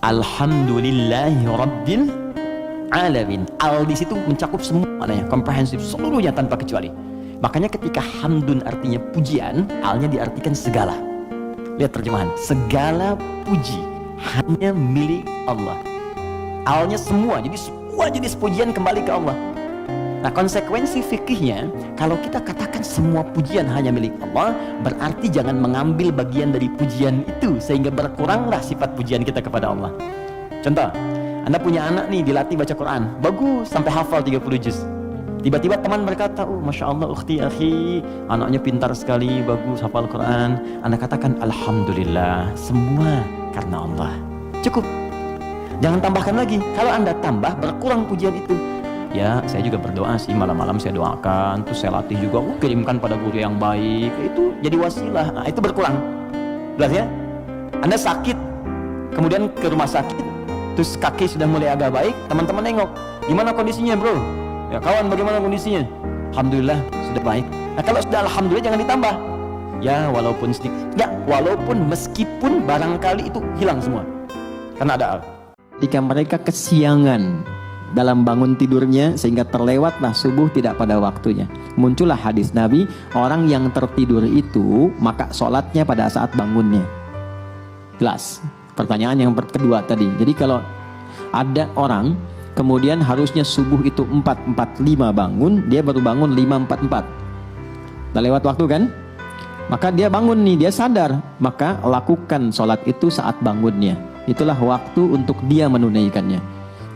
Alhamdulillahi Rabbil Alamin. Al di situ mencakup semua maknanya, komprehensif, seluruhnya tanpa kecuali. Makanya ketika hamdun artinya pujian, alnya diartikan segala. Lihat terjemahan, segala puji hanya milik Allah. Alnya semua, jadi semua jenis pujian kembali ke Allah. Nah, konsekuensi fikihnya, kalau kita katakan semua pujian hanya milik Allah, berarti jangan mengambil bagian dari pujian itu, sehingga berkuranglah sifat pujian kita kepada Allah. Contoh, Anda punya anak nih, dilatih baca Quran, bagus, sampai hafal 30 juz. Tiba-tiba teman berkata, oh Masya Allah, ukhti, akhi, anaknya pintar sekali, bagus, hafal Quran. Anda katakan, Alhamdulillah, semua karena Allah. Cukup. Jangan tambahkan lagi. Kalau Anda tambah, berkurang pujian itu. Ya, saya juga berdoa sih, malam-malam saya doakan, terus saya latih juga, kirimkan pada guru yang baik. Itu jadi wasilah. Nah, itu berkurang. Jelas ya? Anda sakit, kemudian ke rumah sakit, terus kaki sudah mulai agak baik, teman-teman nengok, gimana kondisinya bro? Ya kawan, bagaimana kondisinya? Alhamdulillah sudah baik. Nah, kalau sudah alhamdulillah jangan ditambah. Ya walaupun sedikit, ya walaupun meskipun barangkali itu hilang semua, karena ada al. Ketika mereka kesiangan dalam bangun tidurnya sehingga terlewatlah subuh tidak pada waktunya, muncullah hadis Nabi, orang yang tertidur itu maka sholatnya pada saat bangunnya. Jelas. Pertanyaan yang kedua tadi, jadi kalau ada orang kemudian harusnya subuh itu 4.45 bangun, dia baru bangun 5.44, udah lewat waktu kan? Maka dia bangun nih, dia sadar, maka lakukan sholat itu saat bangunnya. Itulah waktu untuk dia menunaikannya.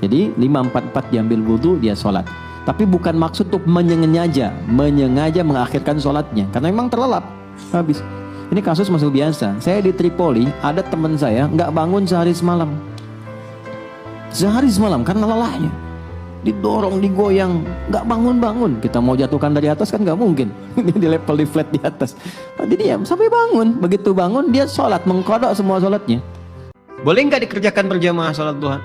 Jadi 5.44 diambil wudhu, dia sholat. Tapi bukan maksud untuk menyengaja mengakhirkan sholatnya, karena memang terlelap, habis. Ini kasus masuk biasa. Saya di Tripoli, ada teman saya nggak bangun sehari semalam. Sehari semalam karena lelahnya. Didorong, digoyang, nggak bangun-bangun. Kita mau jatuhkan dari atas kan nggak mungkin. Di level di flat di atas. Dia diam sampai bangun. Begitu bangun dia sholat, mengkodok semua sholatnya. Boleh nggak dikerjakan berjamaah sholat duha?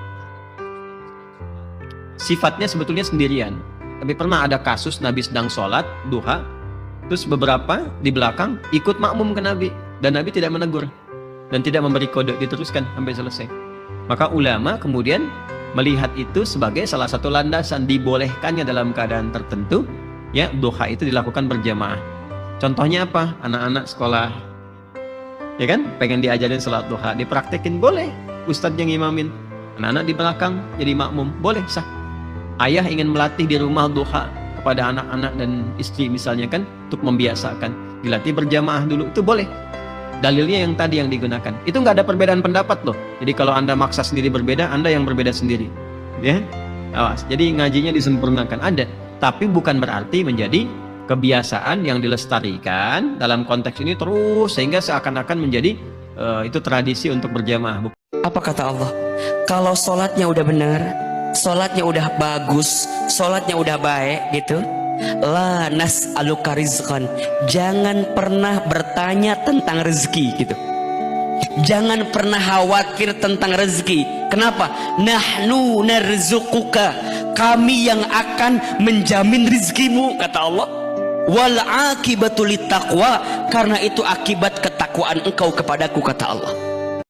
Sifatnya sebetulnya sendirian. Tapi pernah ada kasus Nabi sedang sholat duha, terus beberapa di belakang ikut makmum ke Nabi, dan Nabi tidak menegur dan tidak memberi kode, diteruskan sampai selesai. Maka ulama kemudian melihat itu sebagai salah satu landasan dibolehkannya dalam keadaan tertentu, ya, duha itu dilakukan berjamaah. Contohnya apa? Anak-anak sekolah, ya kan, pengen diajarin salat duha, dipraktekin, boleh. Ustadz yang imamin, anak-anak di belakang jadi makmum, boleh, sah. Ayah ingin melatih di rumah duha kepada anak-anak dan istri misalnya kan, untuk membiasakan, dilatih berjamaah dulu, itu boleh. Dalilnya yang tadi yang digunakan, itu nggak ada perbedaan pendapat loh. Jadi kalau Anda maksa sendiri berbeda, Anda yang berbeda sendiri, ya. Awas. Jadi ngajinya disempurnakan, ada, tapi bukan berarti menjadi kebiasaan yang dilestarikan dalam konteks ini terus sehingga seakan-akan menjadi itu tradisi untuk berjamaah. Apa kata Allah? Kalau sholatnya udah benar, sholatnya udah bagus, sholatnya udah baik gitu, la nas'aluka rizqan, jangan pernah bertanya tentang rezeki gitu. Jangan pernah khawatir tentang rezeki. Kenapa? Nahnu narzuquka, kami yang akan menjamin rezekimu, kata Allah. Wal akibatu littaqwa, karena itu akibat ketakwaan engkau kepadaku, kata Allah.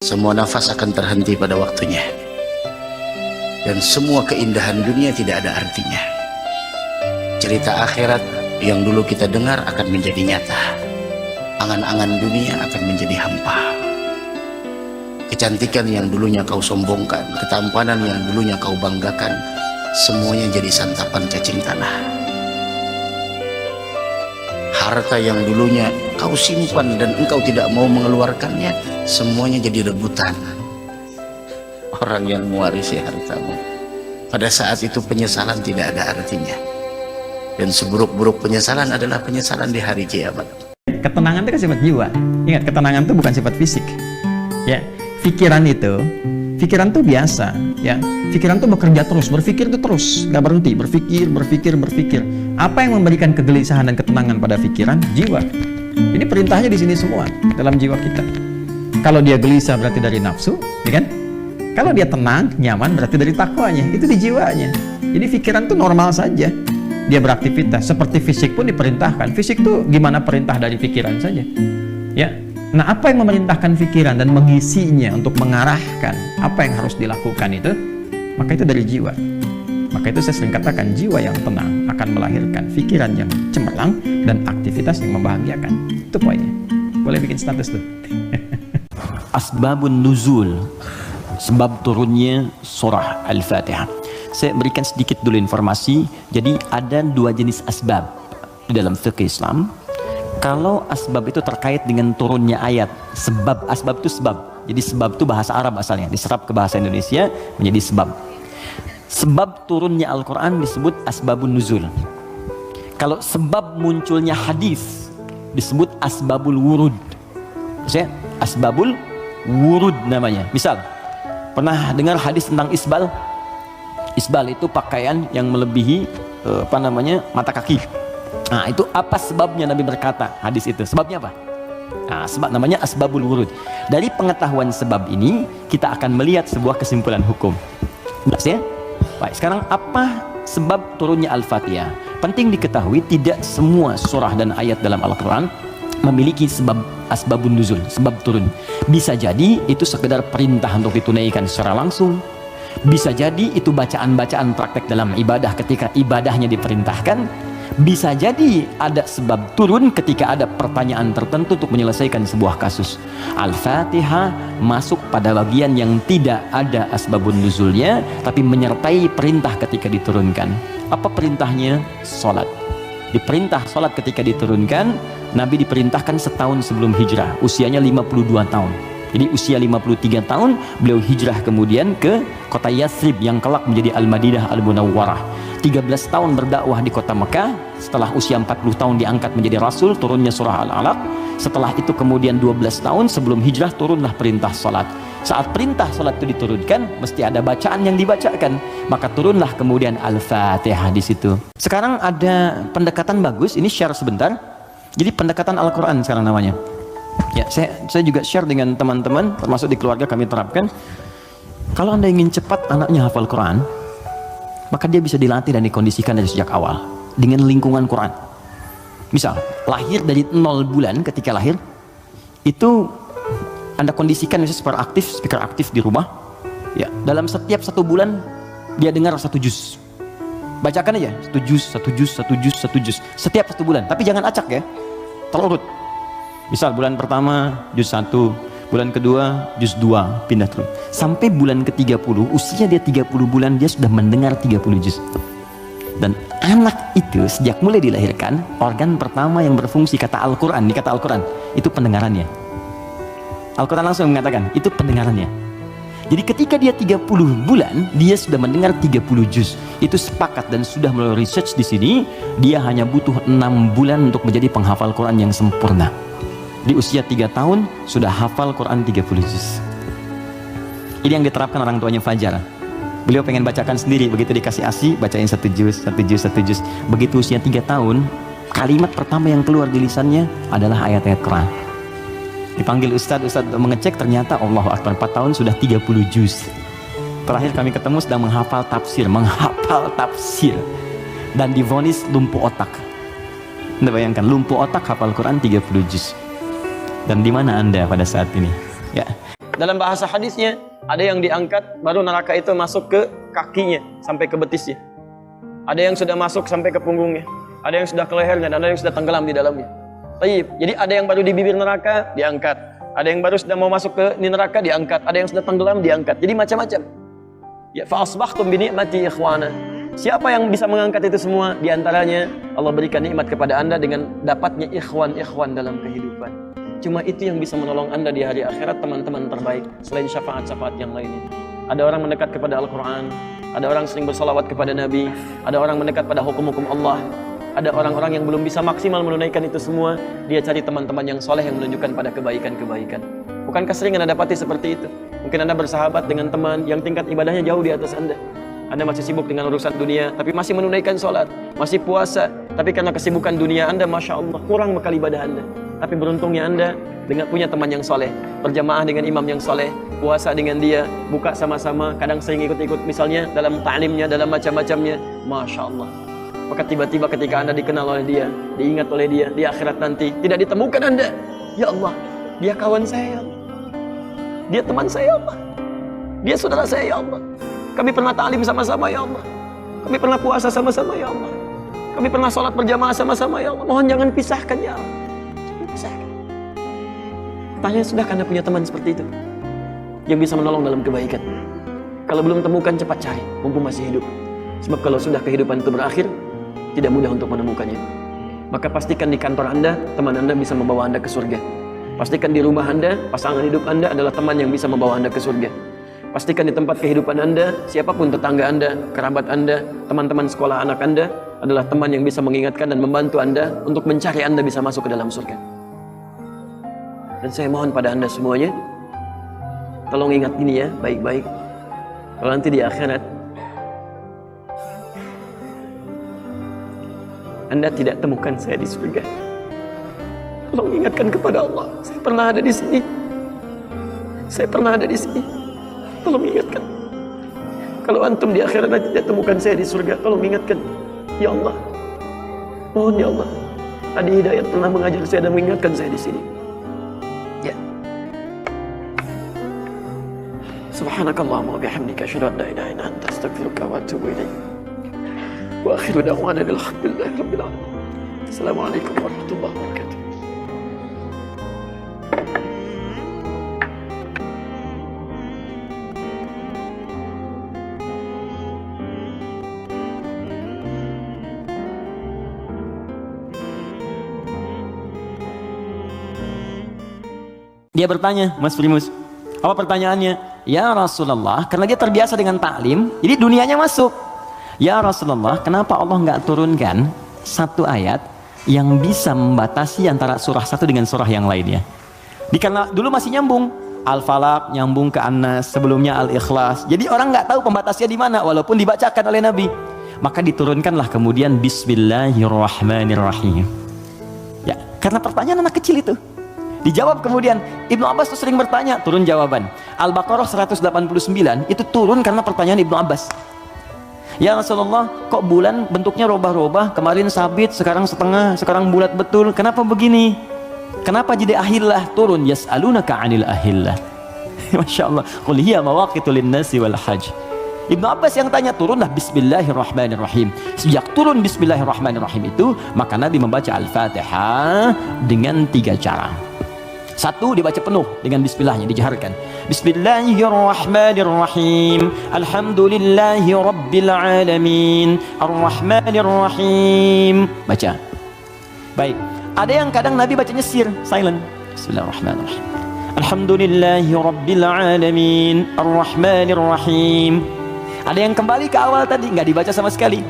Semua nafas akan terhenti pada waktunya, dan semua keindahan dunia tidak ada artinya. Cerita akhirat yang dulu kita dengar akan menjadi nyata. Angan-angan dunia akan menjadi hampa. Kecantikan yang dulunya kau sombongkan, ketampanan yang dulunya kau banggakan, semuanya jadi santapan cacing tanah. Harta yang dulunya kau simpan dan engkau tidak mau mengeluarkannya, semuanya jadi rebutan orang yang mewarisi hartamu. Pada saat itu penyesalan tidak ada artinya, dan seburuk-buruk penyesalan adalah penyesalan di hari kiamat. Ketenangan itu kan sifat jiwa. Ingat, ketenangan itu bukan sifat fisik. Ya, pikiran itu biasa. Ya, pikiran itu bekerja terus, berpikir itu terus, nggak berhenti, berpikir. Apa yang memberikan kegelisahan dan ketenangan pada pikiran? Jiwa. Ini perintahnya di sini semua dalam jiwa kita. Kalau dia gelisah berarti dari nafsu, ya kan? Kalau dia tenang, nyaman berarti dari takwanya. Itu di jiwanya. Jadi pikiran itu normal saja. Dia beraktivitas. Seperti fisik pun diperintahkan. Fisik itu gimana perintah dari pikiran saja. Ya, Nah, apa yang memerintahkan pikiran dan mengisinya untuk mengarahkan apa yang harus dilakukan itu? Maka itu dari jiwa. Maka itu saya sering katakan, jiwa yang tenang akan melahirkan pikiran yang cemerlang dan aktivitas yang membahagiakan. Itu poinnya. Boleh bikin status tuh. Asbabun nuzul, sebab turunnya surah Al-Fatihah. Saya berikan sedikit dulu informasi. Jadi ada dua jenis asbab di dalam fikih Islam. Kalau asbab itu terkait dengan turunnya ayat, sebab, asbab itu sebab. Jadi sebab itu bahasa Arab asalnya, diserap ke bahasa Indonesia menjadi sebab. Sebab turunnya Al-Quran disebut asbabun nuzul. Kalau sebab munculnya hadis disebut asbabul wurud. Maksudnya asbabul wurud namanya. Misal, pernah dengar hadis tentang isbal? Isbal itu pakaian yang melebihi mata kaki. Nah, itu apa sebabnya Nabi berkata hadis itu? Sebabnya apa? Nah, sebab namanya asbabul wurud. Dari pengetahuan sebab ini kita akan melihat sebuah kesimpulan hukum. Jelas ya? Baik, sekarang apa sebab turunnya Al-Fatihah? Penting diketahui tidak semua surah dan ayat dalam Al-Quran memiliki sebab asbabun nuzul, sebab turun. Bisa jadi itu sekedar perintah untuk ditunaikan secara langsung. Bisa jadi itu bacaan-bacaan praktek dalam ibadah ketika ibadahnya diperintahkan. Bisa jadi ada sebab turun ketika ada pertanyaan tertentu untuk menyelesaikan sebuah kasus. Al-Fatihah masuk pada bagian yang tidak ada asbabun nuzulnya, tapi menyertai perintah ketika diturunkan. Apa perintahnya? Salat. Diperintah salat ketika diturunkan. Nabi diperintahkan setahun sebelum hijrah, usianya 52 tahun. Jadi usia 53 tahun beliau hijrah kemudian ke kota Yathrib yang kelak menjadi Al-Madinah Al-Munawwarah. 13 tahun berdakwah di kota Mekah. Setelah usia 40 tahun diangkat menjadi Rasul, turunnya surah Al-Alaq. Setelah itu kemudian 12 tahun sebelum hijrah turunlah perintah salat. Saat perintah salat itu diturunkan, mesti ada bacaan yang dibacakan. Maka turunlah kemudian Al-Fatihah di situ. Sekarang ada pendekatan bagus, ini share sebentar. Jadi pendekatan Al-Quran sekarang namanya. Ya, saya juga share dengan teman-teman, termasuk di keluarga kami terapkan. Kalau Anda ingin cepat anaknya hafal Quran, maka dia bisa dilatih dan dikondisikan dari sejak awal dengan lingkungan Quran. Misal, lahir dari 0 bulan, ketika lahir itu Anda kondisikan misalnya speaker aktif di rumah. Ya, dalam setiap 1 bulan dia dengar 1 juz. Bacakan aja 1 juz, 1 juz, 1 juz, 1 juz setiap 1 bulan, tapi jangan acak ya, terurut. Misal bulan pertama juz 1, bulan kedua juz 2, pindah terus sampai bulan ke-30, usia dia 30 bulan dia sudah mendengar 30 juz. Dan anak itu sejak mulai dilahirkan, organ pertama yang berfungsi kata Al-Quran, kata Al-Quran itu pendengarannya. Al-Quran langsung mengatakan itu pendengarannya. Jadi ketika dia 30 bulan dia sudah mendengar 30 juz. Itu sepakat dan sudah melalui research di sini, dia hanya butuh 6 bulan untuk menjadi penghafal Quran yang sempurna. Di usia 3 tahun sudah hafal Quran 30 juz. Ini yang diterapkan orang tuanya Fajar. Beliau pengen bacakan sendiri, begitu dikasih ASI bacain 1 juz, 1 juz, 1 juz. Begitu usia 3 tahun, kalimat pertama yang keluar di lisannya adalah ayat-ayat Quran. Dipanggil Ustadz untuk mengecek, ternyata Allahu Akbar, 4 tahun sudah 30 juz. Terakhir kami ketemu sedang menghafal tafsir dan divonis lumpuh otak. Anda bayangkan, lumpuh otak hafal Quran 30 juz. Dan di mana Anda pada saat ini? Ya. Dalam bahasa hadisnya ada yang diangkat baru neraka itu masuk ke kakinya sampai ke betisnya. Ada yang sudah masuk sampai ke punggungnya. Ada yang sudah ke lehernya dan ada yang sudah tenggelam di dalamnya. Taib. Jadi ada yang baru di bibir neraka diangkat. Ada yang baru sudah mau masuk ke neraka diangkat. Ada yang sudah tenggelam diangkat. Jadi macam-macam. Ya, fa asbahtum bi ni'mati ikhwana. Siapa yang bisa mengangkat itu semua? Di antaranya Allah berikan nikmat kepada Anda dengan dapatnya ikhwan dalam kehidupan. Cuma itu yang bisa menolong Anda di hari akhirat, teman-teman terbaik, selain syafaat-syafaat yang lainnya. Ada orang mendekat kepada Al-Quran, ada orang sering bersalawat kepada Nabi, ada orang mendekat pada hukum-hukum Allah, ada orang-orang yang belum bisa maksimal menunaikan itu semua, dia cari teman-teman yang soleh yang menunjukkan pada kebaikan-kebaikan. Bukankah sering Anda dapati seperti itu? Mungkin Anda bersahabat dengan teman yang tingkat ibadahnya jauh di atas Anda. Anda masih sibuk dengan urusan dunia, tapi masih menunaikan sholat, masih puasa, tapi karena kesibukan dunia Anda, Masya Allah, kurang bekal ibadah Anda. Tapi beruntungnya Anda dengan punya teman yang soleh, berjamaah dengan imam yang soleh, puasa dengan dia, buka sama-sama, kadang sering ikut-ikut misalnya dalam ta'limnya, dalam macam-macamnya, Masya Allah. Maka tiba-tiba ketika Anda dikenal oleh dia, diingat oleh dia, di akhirat nanti tidak ditemukan Anda. Ya Allah, Dia kawan saya ya Allah. Dia teman saya ya Allah. Dia saudara saya ya Allah. Kami pernah ta'lim sama-sama ya Allah. Kami pernah puasa sama-sama ya Allah. Kami pernah sholat berjamaah sama-sama ya Allah. Mohon jangan pisahkan ya Allah. Jangan pisahkan. Tanya, sudahkah Anda punya teman seperti itu? Yang bisa menolong dalam kebaikan. Kalau belum temukan, cepat cari, mumpung masih hidup. Sebab kalau sudah kehidupan itu berakhir, tidak mudah untuk menemukannya. Maka pastikan di kantor Anda, teman Anda bisa membawa Anda ke surga. Pastikan di rumah Anda, pasangan hidup Anda adalah teman yang bisa membawa Anda ke surga. Pastikan di tempat kehidupan Anda, siapapun tetangga Anda, kerabat Anda, teman-teman sekolah anak Anda adalah teman yang bisa mengingatkan dan membantu Anda untuk mencari Anda bisa masuk ke dalam surga. Dan saya mohon pada Anda semuanya, tolong ingat ini ya, baik-baik. Kalau nanti di akhirat Anda tidak temukan saya di surga, tolong ingatkan kepada Allah, saya pernah ada di sini. Saya pernah ada di sini. Tolong ingatkan. Kalau antum di akhirat nanti tidak temukan saya di surga, tolong ingatkan. Ya Allah, mohon ya Allah. Adi Hidayat pernah mengajar saya dan mengingatkan saya di sini. Ya. Subhanakallahumma wa bihamdika asyhadu an la ilaha illa anta astaghfiruka wa atubu ilaik. Wa akhiru da'wana alhamdulillahi rabbil alamin. Assalamualaikum warahmatullahi wabarakatuh. Dia bertanya, Mas Primus, apa pertanyaannya? Ya Rasulullah, karena dia terbiasa dengan taklim, jadi dunianya masuk. Ya Rasulullah, kenapa Allah nggak turunkan satu ayat yang bisa membatasi antara surah satu dengan surah yang lainnya? Karena dulu masih nyambung, Al-Falaq nyambung ke An-Nas, sebelumnya Al-Ikhlas. Jadi orang nggak tahu pembatasnya di mana, walaupun dibacakan oleh Nabi. Maka diturunkanlah kemudian Bismillahirrahmanirrahim. Ya, karena pertanyaan anak kecil itu. Dijawab kemudian. Ibnu Abbas tuh sering bertanya, turun jawaban. Al-Baqarah 189 itu turun karena pertanyaan Ibnu Abbas. Ya Rasulullah, kok bulan bentuknya robah-robah, kemarin sabit, sekarang setengah, sekarang bulat betul, kenapa begini? Kenapa jadi ahillah turun? Yas'alunaka 'anil ahillah. Masya Allah. Qul hiya mawaqitu lin-nasi wal hajj. Ibnu Abbas yang tanya, turunlah Bismillahirrahmanirrahim. Sejak turun Bismillahirrahmanirrahim itu, maka Nabi membaca Al-Fatihah dengan 3 cara. Satu, dibaca penuh dengan bismillahnya, dijaharkan. Bismillahirrahmanirrahim. Alhamdulillahi rabbil alamin. Ar-Rahmanirrahim. Baca. Baik. Ada yang kadang Nabi bacanya sir, silent. Bismillahirrahmanirrahim. Alhamdulillahi rabbil alamin. Ar-Rahmanirrahim. Ada yang kembali ke awal tadi, nggak dibaca sama sekali.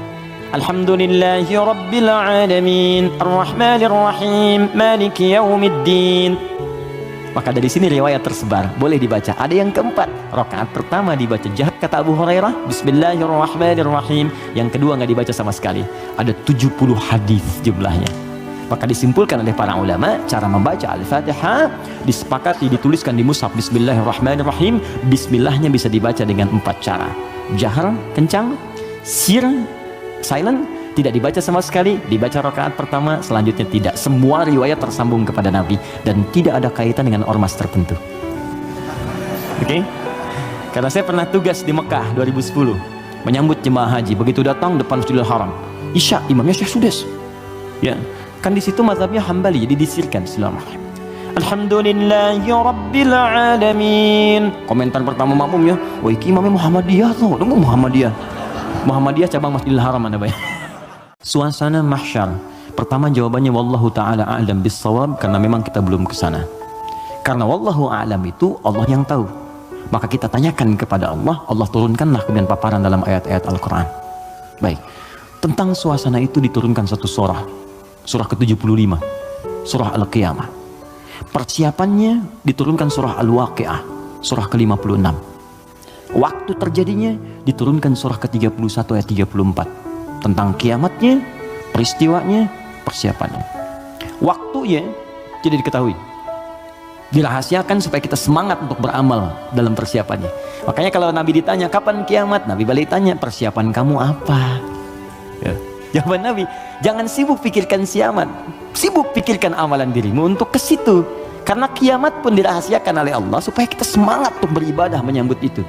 Alhamdulillahi rabbil alamin. Ar-Rahmanirrahim. Maliki yaumiddin. Maka dari sini riwayat tersebar, boleh dibaca. Ada yang keempat, rakaat pertama dibaca jahat kata Abu Hurairah, Bismillahirrahmanirrahim. Yang kedua nggak dibaca sama sekali. Ada 70 hadis jumlahnya. Maka disimpulkan oleh para ulama, cara membaca Al-Fatihah disepakati dituliskan di mushaf Bismillahirrahmanirrahim. Bismillahnya bisa dibaca dengan 4 cara. Jahar, kencang, sir, silent, tidak dibaca sama sekali, dibaca rakaat pertama, selanjutnya tidak. Semua riwayat tersambung kepada Nabi dan tidak ada kaitan dengan ormas tertentu. Oke? Karena saya pernah tugas di Mekah 2010 menyambut jemaah haji. Begitu datang depan Masjidil Haram, Isya imamnya Syekh Sudes. Ya, kan di situ mazhabnya Hambali, jadi disirkan. Bismillahirrahmanirrahim. Alhamdulillahi rabbil alamin. Komentar pertama makmumnya, wah iki imamnya Muhammadiyah tuh, tunggu Muhammadiyah. Muhammadiyah cabang Masjidil Haram mana bayar? Suasana mahsyar. Pertama jawabannya wallahu taala a'lam bissawab, karena memang kita belum ke sana. Karena wallahu a'lam itu Allah yang tahu. Maka kita tanyakan kepada Allah, Allah turunkanlah kemudian paparan dalam ayat-ayat Al-Qur'an. Baik. Tentang suasana itu diturunkan satu surah. Surah ke-75. Surah Al-Qiyamah. Persiapannya diturunkan surah Al-Waqi'ah. Surah ke-56. Waktu terjadinya diturunkan surah ke-31 ayat 34. Tentang kiamatnya, peristiwanya, persiapannya. Waktunya tidak diketahui, dirahasiakan supaya kita semangat untuk beramal dalam persiapannya. Makanya kalau Nabi ditanya kapan kiamat, Nabi balik tanya, persiapan kamu apa? Ya. Jawaban Nabi, jangan sibuk pikirkan kiamat, sibuk pikirkan amalan dirimu untuk ke situ. Karena kiamat pun dirahasiakan oleh Allah supaya kita semangat untuk beribadah menyambut itu.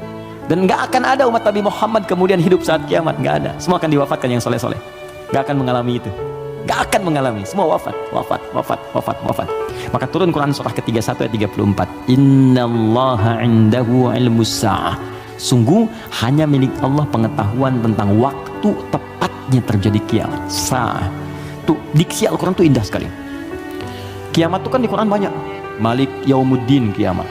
Dan nggak akan ada umat Nabi Muhammad kemudian hidup saat kiamat, nggak ada. Semua akan diwafatkan yang soleh-soleh. Nggak akan mengalami itu. Nggak akan mengalami. Semua wafat. Maka turun Quran surah ke-31 ayat 34. Innallaha indahu ilmus sa'ah. Sungguh hanya milik Allah pengetahuan tentang waktu tepatnya terjadi kiamat. Sa'ah. Tuh, diksi Al-Quran tuh indah sekali. Kiamat itu kan di Quran banyak. Malik yaumuddin kiamat.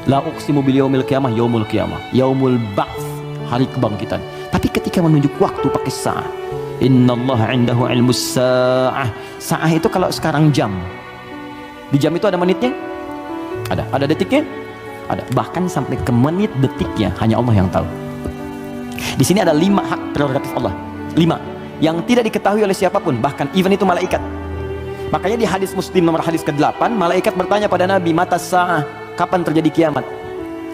La uqsimu bil yaumil qiyamah, yaumul qiyamah. Yaumul ba'ts, hari kebangkitan. Tapi ketika menunjuk waktu pakai sa'ah. Innallaha indahu ilmus sa'ah. Sa'ah itu kalau sekarang jam. Di jam itu ada menitnya? Ada detiknya? Ada. Bahkan sampai ke menit detiknya hanya Allah yang tahu. Di sini ada 5 hak prerogatif Allah. 5 yang tidak diketahui oleh siapapun, bahkan even itu malaikat. Makanya di hadis Muslim nomor hadis ke-8, malaikat bertanya pada Nabi, mata sa'ah, kapan terjadi kiamat?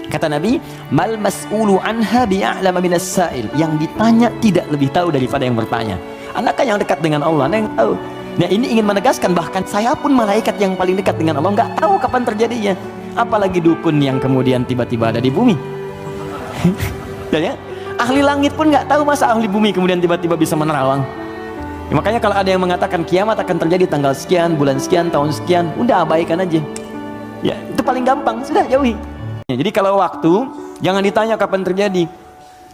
Kata Nabi, mal mas'ulu anha bi'a'lama minas sa'il. Yang ditanya tidak lebih tahu daripada yang bertanya. Anaknya yang dekat dengan Allah, yang tahu. Nah, ini ingin menegaskan bahkan saya pun malaikat yang paling dekat dengan Allah nggak tahu kapan terjadinya. Apalagi dukun yang kemudian tiba-tiba ada di bumi. Ya, ahli langit pun nggak tahu, masa ahli bumi kemudian tiba-tiba bisa menerawang. Ya, makanya kalau ada yang mengatakan kiamat akan terjadi tanggal sekian, bulan sekian, tahun sekian, udah abaikan aja. Ya, itu paling gampang, sudah jauhi. Ya, jadi kalau waktu, jangan ditanya kapan terjadi.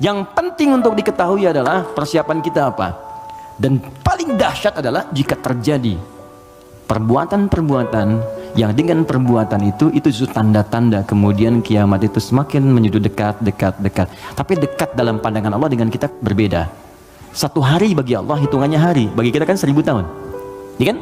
Yang penting untuk diketahui adalah persiapan kita apa. Dan paling dahsyat adalah jika terjadi perbuatan-perbuatan yang dengan perbuatan itu justru tanda-tanda kemudian kiamat itu semakin menuju dekat. Tapi dekat dalam pandangan Allah dengan kita berbeda. 1 hari bagi Allah hitungannya hari, bagi kita kan 1000 tahun. Ya kan?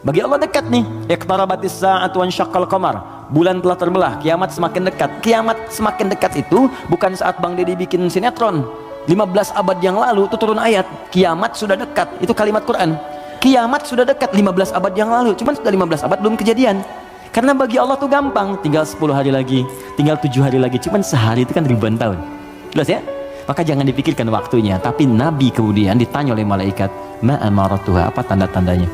Bagi Allah dekat nih. Iqtarabatis sa'atu wansyaqqal qamar. Bulan telah terbelah, kiamat semakin dekat. Kiamat semakin dekat itu bukan saat Bang Deddy bikin sinetron 15 abad yang lalu itu turun ayat kiamat sudah dekat, itu kalimat Quran. Kiamat sudah dekat 15 abad yang lalu, cuman sudah 15 abad belum kejadian. Karena bagi Allah tuh gampang, tinggal 10 hari lagi, tinggal 7 hari lagi, cuman sehari itu kan ribuan tahun. Jelas ya? Maka jangan dipikirkan waktunya. Tapi Nabi kemudian ditanya oleh malaikat, ma amaratuha, apa tanda-tandanya?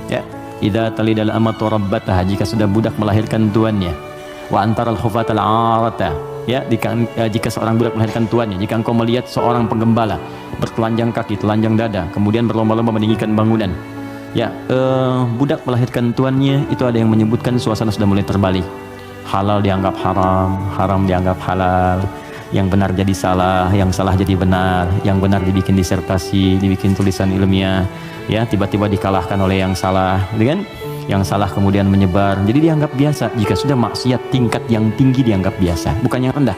Ya, idza talidal amatu rabbataha, jika sudah budak melahirkan tuannya. Wa antaral hufatal arata, ya, jika seorang budak melahirkan tuannya. Jika engkau melihat seorang penggembala bertelanjang kaki, telanjang dada, kemudian berlomba-lomba meninggikan bangunan, ya, budak melahirkan tuannya, itu ada yang menyebutkan suasana sudah mulai terbalik. Halal dianggap haram, haram dianggap halal, yang benar jadi salah, yang salah jadi benar, yang benar dibikin disertasi, dibikin tulisan ilmiah, ya, tiba-tiba dikalahkan oleh yang salah, gitu kan? Yang salah kemudian menyebar, jadi dianggap biasa. Jika sudah maksiat tingkat yang tinggi dianggap biasa, bukan yang rendah.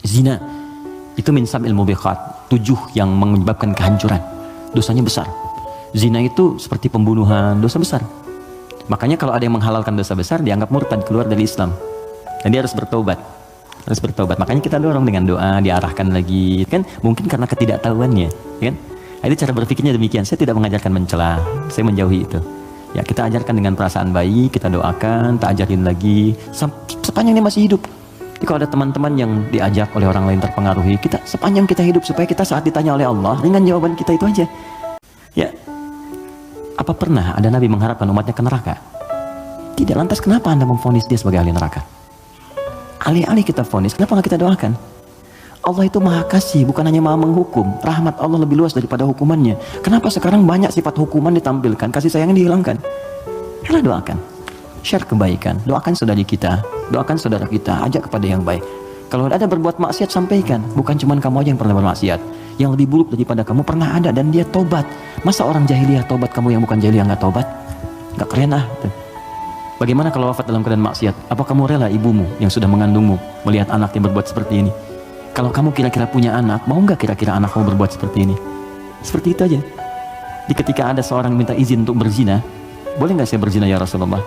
Zina itu min sab'il mubiqat, 7 yang menyebabkan kehancuran, dosanya besar. Zina itu seperti pembunuhan, dosa besar. Makanya kalau ada yang menghalalkan dosa besar dianggap murtad, keluar dari Islam, dan dia harus bertobat. Makanya kita dorong dengan doa, diarahkan lagi, kan? Mungkin karena ketidaktahuannya, kan? Nah, itu cara berpikirnya demikian. Saya tidak mengajarkan mencela, saya menjauhi itu. Ya, kita ajarkan dengan perasaan baik, kita doakan, tak ajarin lagi sepanjang dia masih hidup. Jadi kalau ada teman-teman yang diajak oleh orang lain terpengaruhi, kita sepanjang kita hidup, supaya kita saat ditanya oleh Allah dengan jawaban kita itu aja. Ya, apa pernah ada Nabi mengharapkan umatnya ke neraka? Tidak. Lantas kenapa Anda memvonis dia sebagai ahli neraka? Alih-alih kita vonis, kenapa nggak kita doakan? Allah itu maha kasih, bukan hanya maha menghukum. Rahmat Allah lebih luas daripada hukumannya. Kenapa sekarang banyak sifat hukuman ditampilkan, kasih sayangnya dihilangkan? Yalah, doakan, share kebaikan, doakan saudara kita, doakan saudara kita, ajak kepada yang baik. Kalau ada berbuat maksiat, sampaikan. Bukan cuma kamu aja yang pernah bermaksiat, yang lebih buruk daripada kamu pernah ada, dan dia tobat. Masa orang jahiliyah tobat, kamu yang bukan jahiliyah nggak tobat? Nggak keren ah. Bagaimana kalau wafat dalam keadaan maksiat? Apa kamu rela ibumu yang sudah mengandungmu melihat anaknya berbuat seperti ini? Kalau kamu kira-kira punya anak, mau nggak kira-kira anak kamu berbuat seperti ini? Seperti itu aja. Di ketika ada seorang minta izin untuk berzina, boleh nggak saya berzina ya Rasulullah?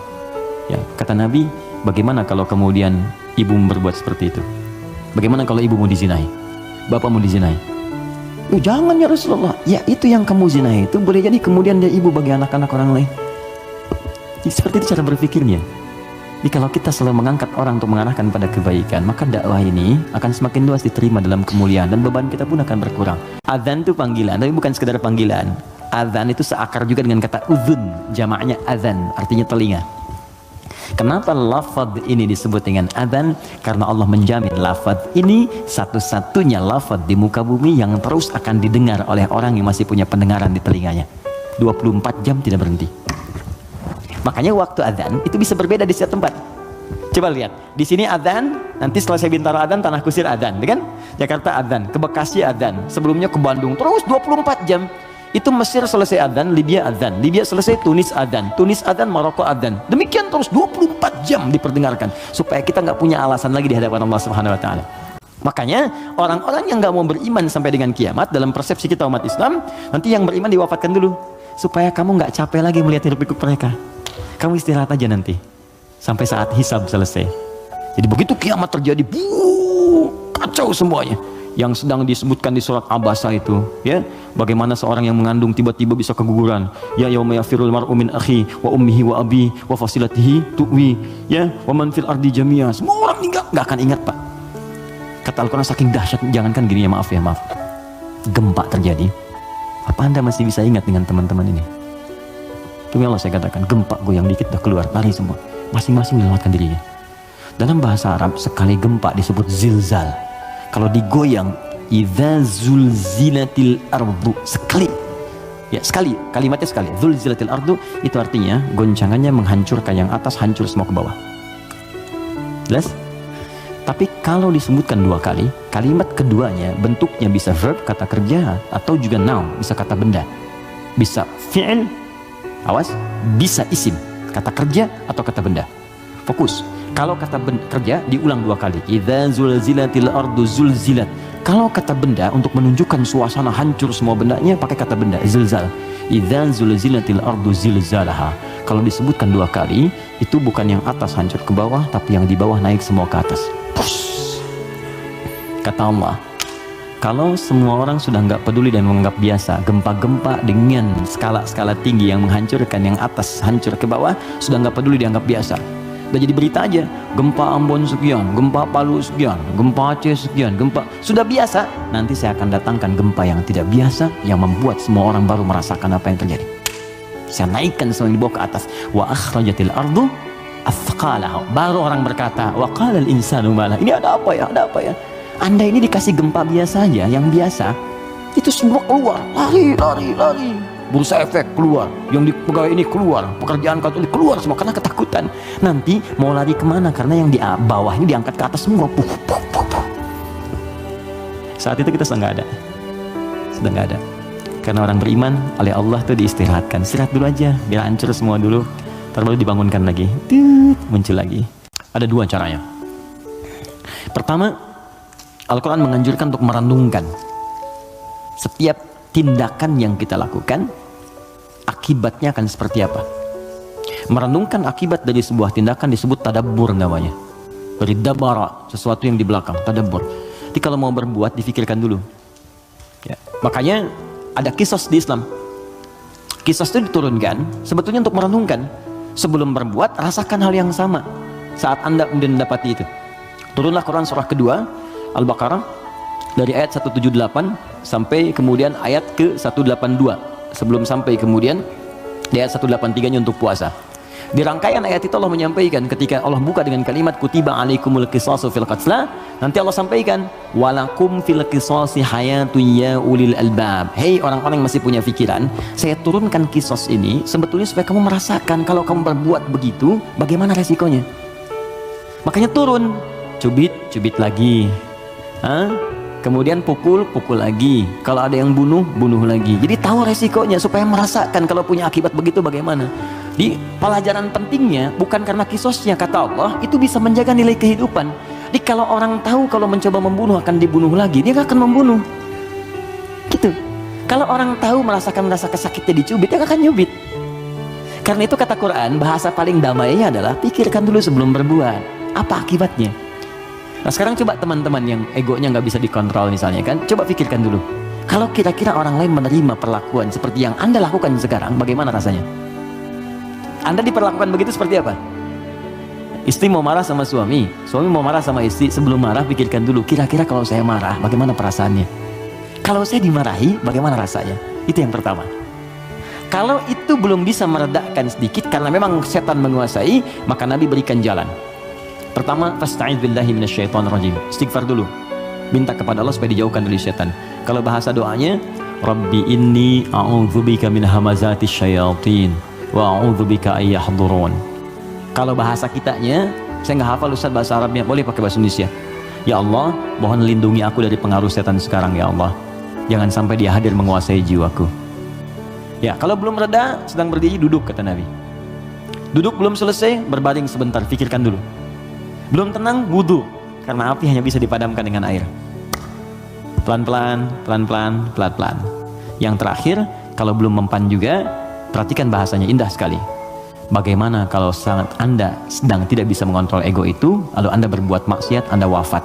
Ya, kata Nabi, bagaimana kalau kemudian ibumu berbuat seperti itu? Bagaimana kalau ibumu dizinai? Bapakmu dizinai? Oh, jangan ya Rasulullah. Ya, itu yang kamu zinai itu boleh jadi kemudian dia ibu bagi anak-anak orang lain. Seperti itu cara berpikirnya. Jadi kalau kita selalu mengangkat orang untuk mengarahkan pada kebaikan, maka dakwah ini akan semakin luas diterima dalam kemuliaan, dan beban kita pun akan berkurang. Adzan itu panggilan, tapi bukan sekedar panggilan. Adzan itu seakar juga dengan kata uzun, jamaknya adzan, artinya telinga. Kenapa lafaz ini disebut dengan adzan? Karena Allah menjamin lafaz ini satu-satunya lafaz di muka bumi yang terus akan didengar oleh orang yang masih punya pendengaran di telinganya. 24 jam tidak berhenti. Makanya waktu adzan itu bisa berbeda di setiap tempat. Coba lihat, di sini adzan, nanti setelah saya Bintaro adzan, Tanah Kusir adzan, kan? Jakarta adzan, ke Bekasi adzan, sebelumnya ke Bandung, terus 24 jam. Itu Mesir selesai adzan, Libya adzan, Libya selesai Tunis adzan, Tunis adzan, Maroko adzan. Demikian terus 24 jam diperdengarkan supaya kita nggak punya alasan lagi di hadapan Allah Subhanahu wa taala. Makanya orang-orang yang nggak mau beriman sampai dengan kiamat dalam persepsi kita umat Islam, nanti yang beriman diwafatkan dulu supaya kamu nggak capek lagi melihat hidup pikuk mereka. Kamu istirahat aja nanti sampai saat hisab selesai. Jadi begitu kiamat terjadi, kacau semuanya. Yang sedang disebutkan di surat Abasa itu, ya, bagaimana seorang yang mengandung tiba-tiba bisa keguguran. Ya yauma yafirul mar'u min akhi wa ummihi wa abi wa fasilatihi tuwi, ya, wa man fil ardi jami'a. Semua orang nggak akan ingat, Pak. Kata Al-Quran saking dahsyat, jangankan gini ya, maaf. Gempa terjadi, apa Anda masih bisa ingat dengan teman-teman ini? Demi Allah saya katakan, gempa goyang dikit udah keluar, lari semua. Masing-masing menyelamatkan dirinya. Dalam bahasa Arab, sekali gempa disebut zilzal. Kalau digoyang, idza zulzilatil ardu, sekali. Ya, sekali, kalimatnya sekali. Zulzilatil ardu itu artinya goncangannya menghancurkan yang atas, hancur semua ke bawah. Jelas? Tapi kalau disebutkan 2 kali, kalimat keduanya bentuknya bisa verb, kata kerja, atau juga noun, bisa kata benda. Bisa fi'il, awas, bisa isim, kata kerja atau kata benda. Fokus. Kalau kata kerja diulang 2 kali. Idza zulzilatil ardu zulzilat. Kalau kata benda untuk menunjukkan suasana hancur semua bendanya pakai kata benda zilzal. Idza zulzilatil ardu zilzalaha. Kalau disebutkan 2 kali itu bukan yang atas hancur ke bawah, tapi yang di bawah naik semua ke atas. Push. Kata Allah, kalau semua orang sudah nggak peduli dan menganggap biasa gempa-gempa dengan skala-skala tinggi yang menghancurkan yang atas hancur ke bawah, sudah nggak peduli, dianggap biasa. Udah jadi berita aja, gempa Ambon sekian, gempa Palu sekian, gempa Aceh sekian, gempa, sudah biasa. Nanti saya akan datangkan gempa yang tidak biasa, yang membuat semua orang baru merasakan apa yang terjadi. Saya naikkan semua yang dibawa ke atas. Wa akhrajatil ardu athqalaha. Baru orang berkata, wa qalal insanu malah. Ini ada apa ya? Ada apa ya? Anda ini dikasih gempa biasa aja, yang biasa, itu semua keluar, lari. Bursa Efek keluar, yang di pegawai ini keluar, pekerjaan kantor ini keluar semua karena ketakutan. Nanti mau lari kemana? Karena yang di bawah ini diangkat ke atas semua. Saat itu kita sudah nggak ada. Karena orang beriman oleh Allah tuh diistirahatkan. Istirahat dulu aja, biar hancur semua dulu, terus dibangunkan lagi, muncul lagi. Ada 2 caranya. Pertama, Al-Quran menganjurkan untuk merenungkan setiap tindakan yang kita lakukan, akibatnya akan seperti apa. Merenungkan akibat dari sebuah tindakan disebut tadabbur namanya. Dari dabara, sesuatu yang di belakang, tadabbur. Jadi kalau mau berbuat, difikirkan dulu. Ya. Makanya ada kisos di Islam. Kisos itu diturunkan sebetulnya untuk merenungkan. Sebelum berbuat, rasakan hal yang sama saat Anda kemudian mendapati itu. Turunlah Quran surah kedua, Al-Baqarah, dari ayat 178 sampai kemudian ayat ke 182, sebelum sampai kemudian di ayat 183-nya untuk puasa. Di rangkaian ayat itu Allah menyampaikan, ketika Allah buka dengan kalimat kutiba alaikumul qisasu fil qatla, nanti Allah sampaikan walakum fil qisasi hayatun ya ulil albab. Hei orang-orang yang masih punya pikiran, saya turunkan kisos ini sebetulnya supaya kamu merasakan kalau kamu berbuat begitu bagaimana resikonya. Makanya turun, cubit lagi, kemudian pukul lagi, kalau ada yang bunuh lagi. Jadi tahu resikonya supaya merasakan kalau punya akibat begitu bagaimana. Di pelajaran pentingnya bukan karena kisosnya, kata Allah itu bisa menjaga nilai kehidupan. Jadi kalau orang tahu kalau mencoba membunuh akan dibunuh lagi, dia gak akan membunuh gitu. Kalau orang tahu merasakan rasa kesakitnya dicubit, dia gak akan nyubit. Karena itu kata Quran, bahasa paling damainya adalah pikirkan dulu sebelum berbuat apa akibatnya. Nah sekarang coba teman-teman yang egonya nggak bisa dikontrol misalnya kan, coba pikirkan dulu. Kalau kira-kira orang lain menerima perlakuan seperti yang Anda lakukan sekarang, bagaimana rasanya? Anda diperlakukan begitu seperti apa? Istri mau marah sama suami mau marah sama istri. Sebelum marah pikirkan dulu, kira-kira kalau saya marah bagaimana perasaannya? Kalau saya dimarahi bagaimana rasanya? Itu yang pertama. Kalau itu belum bisa meredakan sedikit karena memang setan menguasai, maka Nabi berikan jalan. Pertama, fasta'idz billahi minasyaitonir rajim. Istighfar dulu. Minta kepada Allah supaya dijauhkan dari setan. Kalau bahasa doanya, Rabbi inni a'udzubika min hamazatis syayatin wa a'udzubika ay yahdurun. Kalau bahasa kitanya, saya nggak hafal Ustaz bahasa Arabnya, boleh pakai bahasa Indonesia. Ya Allah, mohon lindungi aku dari pengaruh setan sekarang ya Allah. Jangan sampai dia hadir menguasai jiwaku. Ya, kalau belum reda, sedang berdiri, duduk kata Nabi. Duduk belum selesai, berbaring sebentar, pikirkan dulu. Belum tenang, wudu, karena api hanya bisa dipadamkan dengan air. Pelan-pelan, pelan-pelan, pelan-pelan. Yang terakhir, kalau belum mempan juga, perhatikan bahasanya, indah sekali. Bagaimana kalau saat Anda sedang tidak bisa mengontrol ego itu, lalu Anda berbuat maksiat, Anda wafat.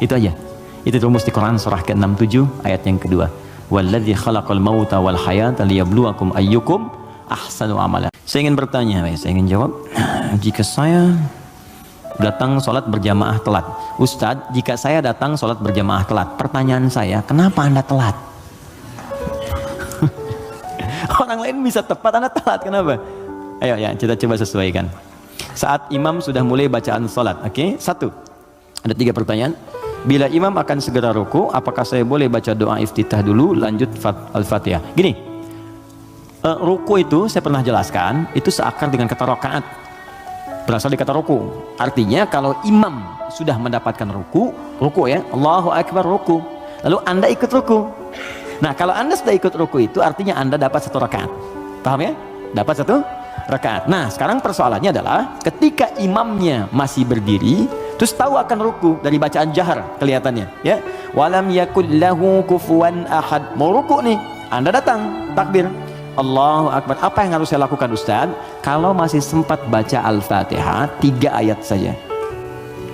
Itu aja. Itu rumus di Quran surah ke-67 ayat yang kedua. Walladzi khalaqal mauta wal hayata liyabluwakum ayyukum ahsanu amala. Saya ingin bertanya, saya ingin jawab. Jika saya datang sholat berjamaah telat, Ustadz, jika saya datang sholat berjamaah telat, pertanyaan saya, kenapa Anda telat? Orang lain bisa tepat, Anda telat, kenapa? Ayo ya, kita coba sesuaikan. Saat imam sudah mulai bacaan sholat, oke? Satu, ada 3 pertanyaan. Bila imam akan segera ruku, apakah saya boleh baca doa iftitah dulu, lanjut al-fatihah? Gini, ruku itu saya pernah jelaskan, itu seakar dengan kata rakaat, berasal dari kata ruku. Artinya kalau imam sudah mendapatkan ruku ya, Allahu Akbar, ruku, lalu Anda ikut ruku. Nah, kalau Anda sudah ikut ruku itu artinya Anda dapat 1 rakaat. Paham ya? Dapat 1 rakaat. Nah, sekarang persoalannya adalah ketika imamnya masih berdiri, terus tahu akan ruku dari bacaan jahar kelihatannya, ya. Walam yakul lahu kufuwan ahad. Mau ruku nih, Anda datang, takbir, Allahu Akbar. Apa yang harus saya lakukan Ustaz? Kalau masih sempat baca Al-Fatihah 3 ayat saja.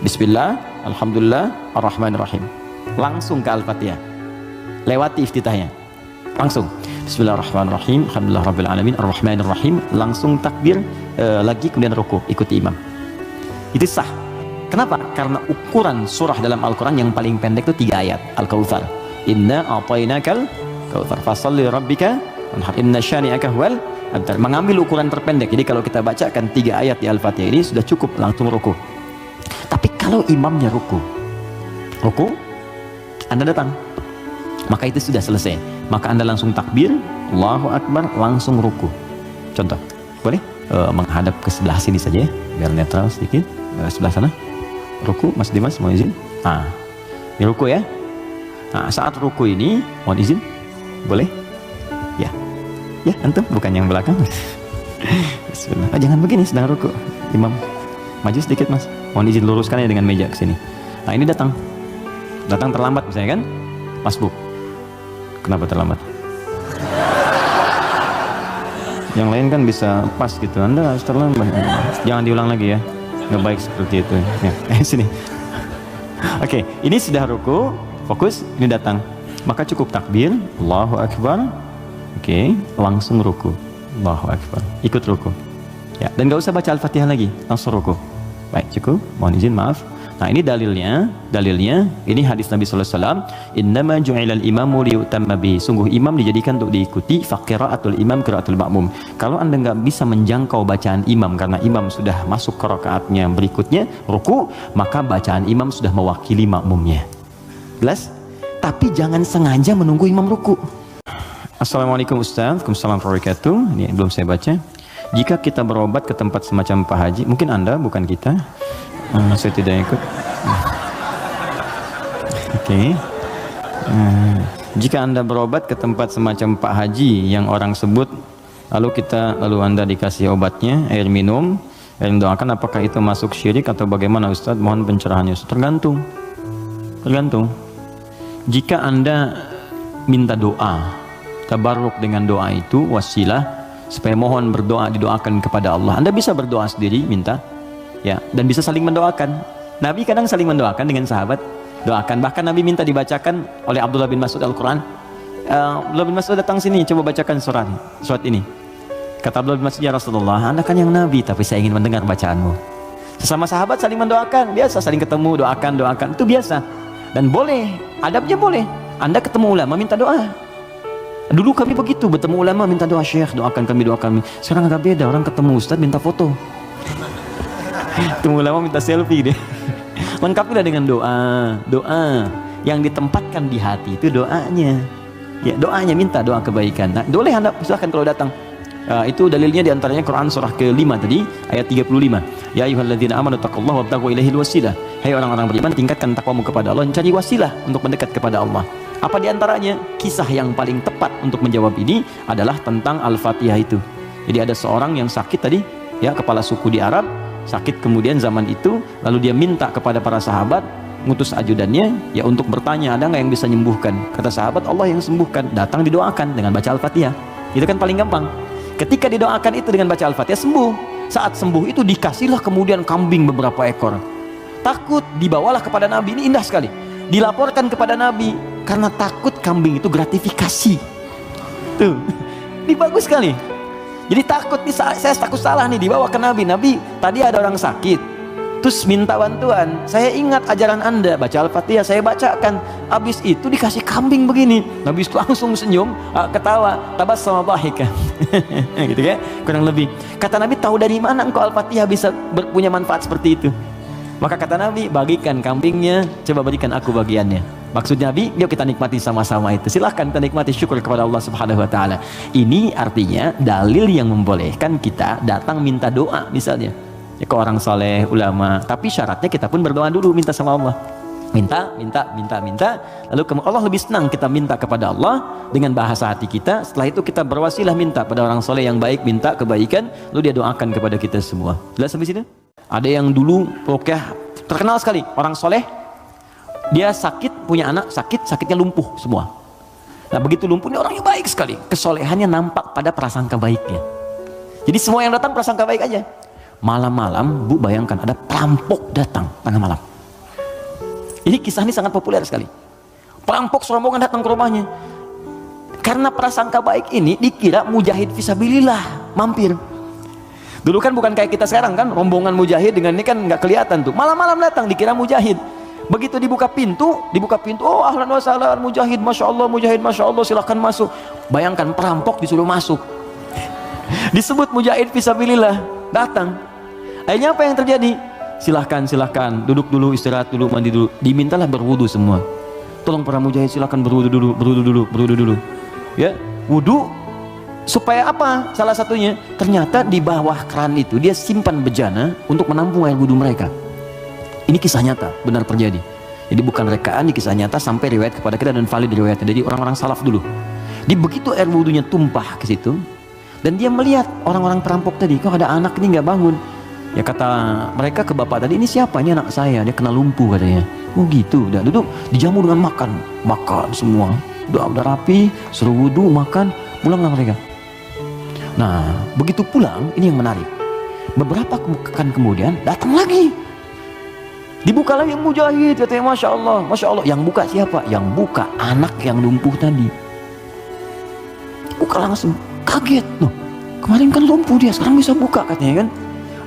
Bismillah, Alhamdulillah, Ar-Rahmanir-Rahim. Langsung ke Al-Fatihah. Lewati iftitahnya. Langsung. Bismillahirrahmanirrahim, Alhamdulillah Rabbil Alamin, Ar-Rahmanir-Rahim. Langsung takbir, lagi kemudian ruku, ikuti imam. Itu sah. Kenapa? Karena ukuran surah dalam Al-Quran yang paling pendek itu 3 ayat. Al-Kautsar. Inna a'tainakal kautsar fasalli rabbika inna syani'aka huwal abtar. Mengambil ukuran terpendek. Jadi kalau kita bacakan 3 ayat di Al-Fatihah ini sudah cukup, langsung ruku. Tapi kalau imamnya ruku, Anda datang, maka itu sudah selesai. Maka Anda langsung takbir, Allahu Akbar, langsung ruku. Contoh, boleh? Menghadap ke sebelah sini saja ya, biar netral sedikit. Sebelah sana. Ruku, Mas Dimas, mohon izin. Ini ruku ya. Nah, saat ruku ini, mohon izin, boleh? Ya, antum, bukan yang belakang. Bismillah. Jangan begini, sedang ruku. Imam, maju sedikit Mas. Mohon izin luruskan ya dengan meja ke sini. Nah, ini datang terlambat misalnya kan? Mas Bu, kenapa terlambat? Yang lain kan bisa pas gitu, Anda harus terlambat. Jangan diulang lagi ya, nggak baik seperti itu ya. Sini. Oke, ini sudah ruku, fokus, ini datang, maka cukup takbir, Allahu Akbar. Oke, langsung ruku, Allahu Akbar, ikut ruku ya, dan nggak usah baca Al-Fatihah lagi, langsung ruku. Baik, cukup, mohon izin, maaf. Nah, ini dalilnya ini hadis Nabi sallallahu alaihi wasallam, innama ju'ilal imamu liyutamma bihi. Sungguh imam dijadikan untuk diikuti, faqiraatul imam qiraatul ma'mum. Kalau Anda nggak bisa menjangkau bacaan imam karena imam sudah masuk ke rakaatnya berikutnya, ruku, maka bacaan imam sudah mewakili makmumnya. Jelas? Tapi jangan sengaja menunggu imam ruku. Assalamualaikum Ustaz, Waalaikumsalam warahmatullahi wabarakatuh. Ini belum saya baca. Jika kita berobat ke tempat semacam Pak Haji, mungkin Anda, bukan kita. Saya tidak ikut. Oke. Jika Anda berobat ke tempat semacam Pak Haji yang orang sebut, lalu Anda dikasih obatnya, air minum, yang doakan, apakah itu masuk syirik atau bagaimana Ustaz? Mohon pencerahannya. Tergantung. Jika Anda minta doa, tabarruk dengan doa itu, wasilah supaya mohon berdoa, didoakan kepada Allah. Anda bisa berdoa sendiri, minta ya, dan bisa saling mendoakan. Nabi kadang saling mendoakan dengan sahabat, doakan. Bahkan Nabi minta dibacakan oleh Abdullah bin Mas'ud Al-Quran. Abdullah bin Mas'ud datang sini, coba bacakan surat ini. Kata Abdullah bin Mas'ud, ya Rasulullah, Anda kan yang Nabi, tapi saya ingin mendengar bacaanmu. Sesama sahabat saling mendoakan, biasa, saling ketemu, doakan, itu biasa. Dan boleh, adabnya boleh. Anda ketemu ulama, minta doa. Dulu kami begitu, bertemu ulama minta doa, Syekh doakan kami, doakan kami. Sekarang agak beda, orang ketemu Ustaz minta foto. Ketemu ulama minta selfie deh. Lengkapilah dengan doa yang ditempatkan di hati itu doanya. Ya, doanya minta doa kebaikan. Nah, boleh Anda silakan kalau datang. Itu dalilnya diantaranya Quran surah ke-5 tadi ayat 35. Ya ayyuhalladzina amanu taqullaha wabtaghu ilaihil wasilah. Hai orang-orang beriman, tingkatkan takwamu kepada Allah, cari wasilah untuk mendekat kepada Allah. Apa diantaranya? Kisah yang paling tepat untuk menjawab ini adalah tentang Al-Fatihah itu. Jadi ada seorang yang sakit tadi, ya, kepala suku di Arab, sakit kemudian zaman itu, lalu dia minta kepada para sahabat, ngutus ajudannya, ya, untuk bertanya ada nggak yang bisa menyembuhkan. Kata sahabat, Allah yang sembuhkan. Datang didoakan dengan baca Al-Fatihah. Itu kan paling gampang. Ketika didoakan itu dengan baca Al-Fatihah, sembuh. Saat sembuh itu dikasihlah kemudian kambing beberapa ekor. Takut, dibawalah kepada Nabi. Ini indah sekali. Dilaporkan kepada Nabi karena takut kambing itu gratifikasi. Tuh, ini bagus sekali. Jadi takut nih, saya takut salah nih, dibawa ke Nabi. Nabi, tadi ada orang sakit, terus minta bantuan. Saya ingat ajaran Anda, baca Al-Fatihah, saya bacakan. Habis itu dikasih kambing begini. Nabi langsung senyum, ketawa, tabassama dhahikan. Gitu ya, kurang lebih. Kata Nabi, tahu dari mana engkau Al-Fatihah bisa punya manfaat seperti itu? Maka kata Nabi, bagikan kambingnya, coba berikan aku bagiannya. Maksudnya Nabi, yuk kita nikmati sama-sama itu. Silahkan kita nikmati, syukur kepada Allah Subhanahu Wa Taala. Ini artinya dalil yang membolehkan kita datang minta doa misalnya, ya, ke orang soleh, ulama. Tapi syaratnya kita pun berdoa dulu, minta sama Allah. Minta. Lalu Allah lebih senang kita minta kepada Allah dengan bahasa hati kita. Setelah itu kita berwasilah minta pada orang soleh yang baik, minta kebaikan, lalu dia doakan kepada kita semua. Jelas sampai sini? Ada yang dulu ruqyah terkenal sekali, orang soleh, dia sakit, punya anak sakit, sakitnya lumpuh semua. Nah begitu lumpuh, ini orangnya baik sekali, kesolehannya nampak pada prasangka baiknya. Jadi semua yang datang prasangka baik aja. Malam-malam, Bu, bayangkan ada perampok datang tengah malam. Ini kisah ini sangat populer sekali. Perampok serombongan datang ke rumahnya. Karena prasangka baik ini dikira mujahid fisabilillah mampir. Dulu kan bukan kayak kita sekarang kan, rombongan mujahid dengan ini kan nggak kelihatan tuh. Malam-malam datang dikira mujahid. Begitu dibuka pintu, oh ahlan wa sahlan mujahid, masya Allah, mujahid, masya Allah, silahkan masuk. Bayangkan perampok disuruh masuk. Disebut mujahid fisabilillah, datang. Akhirnya apa yang terjadi? Silahkan, duduk dulu, istirahat dulu, mandi dulu. Dimintalah berwudu semua. Tolong para mujahid silahkan berwudu dulu. Ya, wudu. Supaya apa? Salah satunya, ternyata di bawah keran itu dia simpan bejana untuk menampung air wudhu mereka. Ini kisah nyata, benar terjadi. Jadi bukan rekaan, di kisah nyata sampai riwayat kepada kita dan valid riwayatnya. Jadi orang-orang salaf dulu. Di begitu air wudhunya tumpah ke situ, dan dia melihat orang-orang perampok tadi, kok ada anak ini nggak bangun. Ya kata mereka ke bapak tadi, ini siapa? Ini anak saya, dia kena lumpuh katanya. Oh gitu, udah duduk, dijamu dengan makan semua. Udah rapi, suruh wudhu, makan, pulanglah mereka. Nah, begitu pulang, ini yang menarik. Beberapa pekan kemudian datang lagi. Dibuka lagi mujahid, katanya masya Allah. Yang buka siapa? Yang buka anak yang lumpuh tadi. Buka langsung, kaget loh. Kemarin kan lumpuh dia, sekarang bisa buka katanya kan.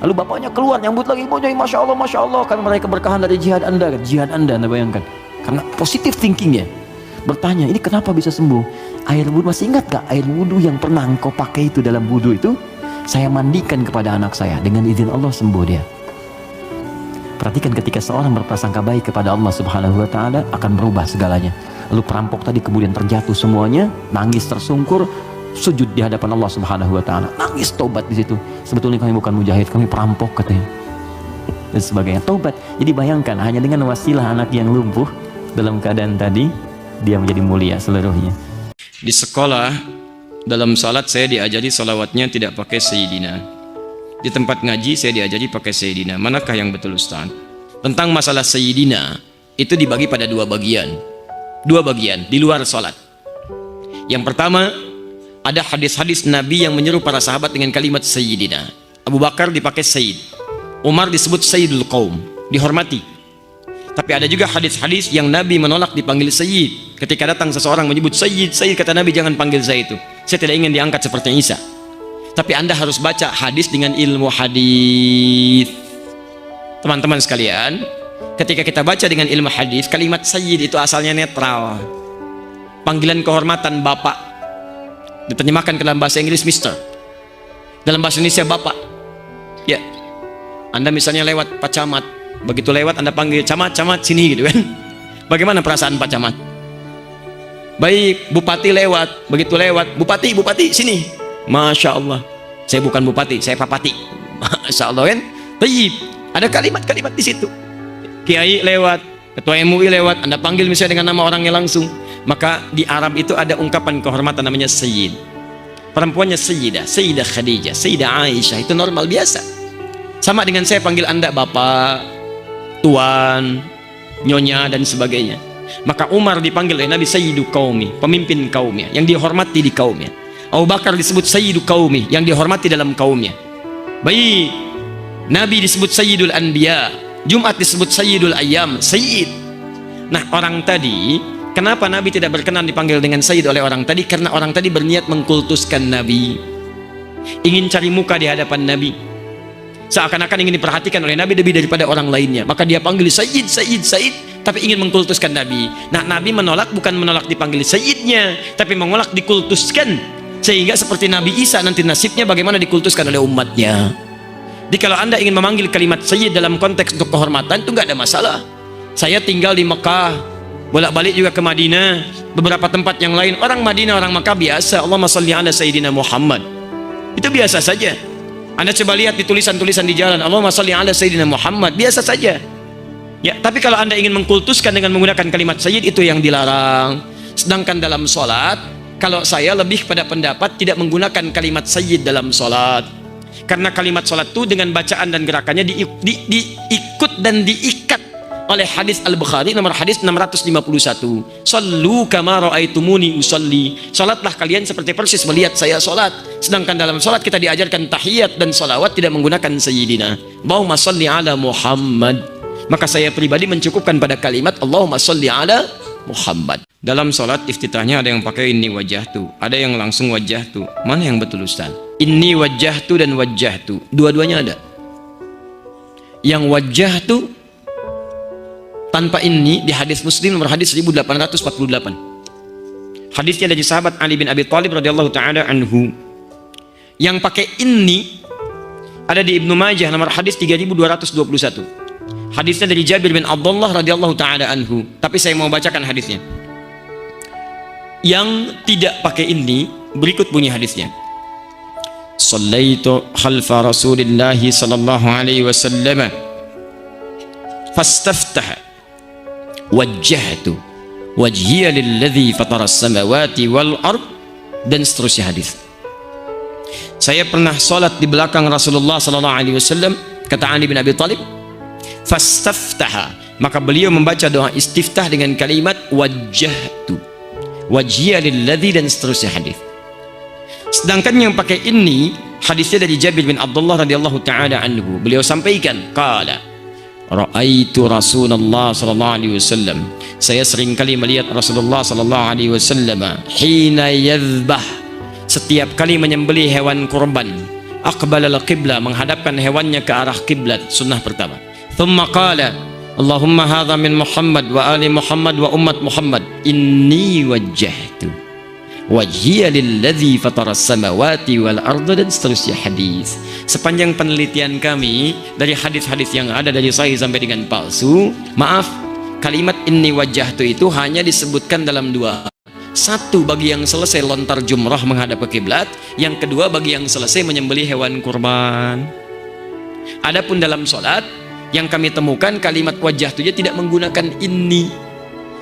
Lalu bapaknya keluar nyambut lagi, mujahid, masya Allah. Karena mereka berkahan dari jihad Anda, Anda bayangkan. Karena positive thinkingnya. Bertanya, ini kenapa bisa sembuh? Air wudhu, masih ingat gak air wudhu yang pernah engkau pakai itu dalam wudhu itu? Saya mandikan kepada anak saya, dengan izin Allah sembuh dia. Perhatikan ketika seorang berprasangka baik kepada Allah Subhanahu Wa Taala akan berubah segalanya. Lalu perampok tadi kemudian terjatuh semuanya, nangis tersungkur, sujud di hadapan Allah Subhanahu Wa Taala, nangis tobat di situ. Sebetulnya kami bukan mujahid, kami perampok katanya. Dan sebagainya, tobat. Jadi bayangkan hanya dengan wasilah anak yang lumpuh dalam keadaan tadi, dia menjadi mulia seluruhnya. Di sekolah, dalam salat saya diajari salawatnya tidak pakai Sayyidina. Di tempat ngaji saya diajari pakai Sayyidina. Manakah yang betul Ustaz? Tentang masalah Sayyidina, itu dibagi pada dua bagian di luar salat. Yang pertama, ada hadis-hadis Nabi yang menyuruh para sahabat dengan kalimat Sayyidina. Abu Bakar dipakai Sayyid, Umar disebut Sayyidul Qaum, dihormati. Tapi ada juga hadis-hadis yang Nabi menolak dipanggil Sayyid. Ketika datang seseorang menyebut Sayyid, kata Nabi, jangan panggil saya itu. Saya tidak ingin diangkat seperti Isa. Tapi Anda harus baca hadis dengan ilmu hadis. Teman-teman sekalian, ketika kita baca dengan ilmu hadis, kalimat Sayyid itu asalnya netral. Panggilan kehormatan bapak. Diterjemahkan ke dalam bahasa Inggris Mister. Dalam bahasa Indonesia Bapak. Ya. Anda misalnya lewat Pak Camat, begitu lewat Anda panggil Camat, Camat sini gitu kan. Bagaimana perasaan Pak Camat? Baik, Bupati lewat, begitu lewat, Bupati, Bupati sini. Masya Allah. Saya bukan Bupati, saya Papati. Masya Allah kan. Baik, ada kalimat-kalimat di situ. Kiai lewat, Ketua MUI lewat, Anda panggil misalnya dengan nama orangnya langsung. Maka di Arab itu ada ungkapan kehormatan namanya Sayyid. Perempuannya Sayyidah Khadijah, Sayyidah Aisyah, itu normal biasa. Sama dengan saya panggil Anda Bapak, Tuan, Nyonya dan sebagainya. Maka Umar dipanggil oleh Nabi Sayyidu Qaumi, pemimpin kaumnya, yang dihormati di kaumnya. Abu Bakar disebut Sayyidu Qaumi, yang dihormati dalam kaumnya. Baik, Nabi disebut Sayyidul Anbiya, Jumat disebut Sayyidul Ayyam, Sayyid. Nah, orang tadi, kenapa Nabi tidak berkenan dipanggil dengan Sayyid oleh orang tadi? Karena orang tadi berniat mengkultuskan Nabi, ingin cari muka di hadapan Nabi, seakan-akan ingin diperhatikan oleh Nabi lebih daripada orang lainnya. Maka dia panggil Sayyid, Sayyid, Sayyid, tapi ingin mengkultuskan Nabi. Nah, Nabi menolak, bukan menolak dipanggil Sayyidnya, tapi menolak dikultuskan. Sehingga seperti Nabi Isa nanti nasibnya bagaimana dikultuskan oleh umatnya. Jadi kalau Anda ingin memanggil kalimat Sayyid dalam konteks untuk kehormatan, itu nggak ada masalah. Saya tinggal di Mekah, bolak-balik juga ke Madinah, beberapa tempat yang lain. Orang Madinah, orang Makkah biasa, Allahumma sholli ala Sayyidina Muhammad. Itu biasa saja. Anda coba lihat di tulisan-tulisan di jalan, Allahumma sholli ala Sayyidina Muhammad, biasa saja. Ya, tapi kalau Anda ingin mengkultuskan dengan menggunakan kalimat Sayyid, itu yang dilarang. Sedangkan dalam sholat, kalau saya lebih pada pendapat tidak menggunakan kalimat Sayyid dalam sholat. Karena kalimat sholat itu dengan bacaan dan gerakannya diikut dan diikat oleh hadis Al-Bukhari nomor hadis 651. Sallu kama ra'aitumuni usalli. Salatlah kalian seperti persis melihat saya salat. Sedangkan dalam salat kita diajarkan tahiyat dan salawat tidak menggunakan sayyidina. Allahumma shalli ala Muhammad. Maka saya pribadi mencukupkan pada kalimat Allahumma shalli ala Muhammad. Dalam salat iftitahnya ada yang pakai inni wajjahtu, ada yang langsung wajjahtu. Mana yang betul Ustaz? Inni wajjahtu dan wajjahtu, dua-duanya ada. Yang wajjahtu tanpa ini di hadis Muslim nomor hadis 1848. Hadisnya dari sahabat Ali bin Abi Thalib radhiyallahu taala anhu. Yang pakai ini ada di Ibnu Majah nomor hadis 3221. Hadisnya dari Jabir bin Abdullah radhiyallahu taala anhu. Tapi saya mau bacakan hadisnya. Yang tidak pakai ini berikut bunyi hadisnya. Shallaitu khalfa Rasulillah sallallahu alaihi wasallam fastaftaha wajjahtu wajhiya lilladzi fatara as-samawati wal ard, dan seterusnya hadis. Saya pernah salat di belakang Rasulullah sallallahu alaihi wasallam, kata Ali bin Abi Thalib, fastaftaha, maka beliau membaca doa istiftah dengan kalimat wajjahtu wajhiya lilladzi, dan seterusnya hadis. Sedangkan yang pakai ini hadisnya dari Jabir bin Abdullah radhiyallahu taala anhu, beliau sampaikan qala ra'aitu Rasulullah sallallahu alaihi wasallam, saya sering kali melihat Rasulullah sallallahu alaihi wasallam hina yadhbah, setiap kali menyembelih hewan kurban, aqbala al-qibla, menghadapkan hewannya ke arah kiblat, sunnah pertama. Thumma qala Allahumma hadha min Muhammad wa ali Muhammad wa ummat Muhammad, inni wajjahtu wajhiya lilladzi fataras samawati wal arda, dan seterusnya hadis. Sepanjang penelitian kami dari hadis-hadis yang ada dari sahih sampai dengan palsu, maaf, kalimat inni wajjahtu itu hanya disebutkan dalam dua. Satu bagi yang selesai lontar jumrah menghadap ke kiblat, yang kedua bagi yang selesai menyembelih hewan kurban. Adapun dalam sholat yang kami temukan kalimat wajjahtu tidak menggunakan ini,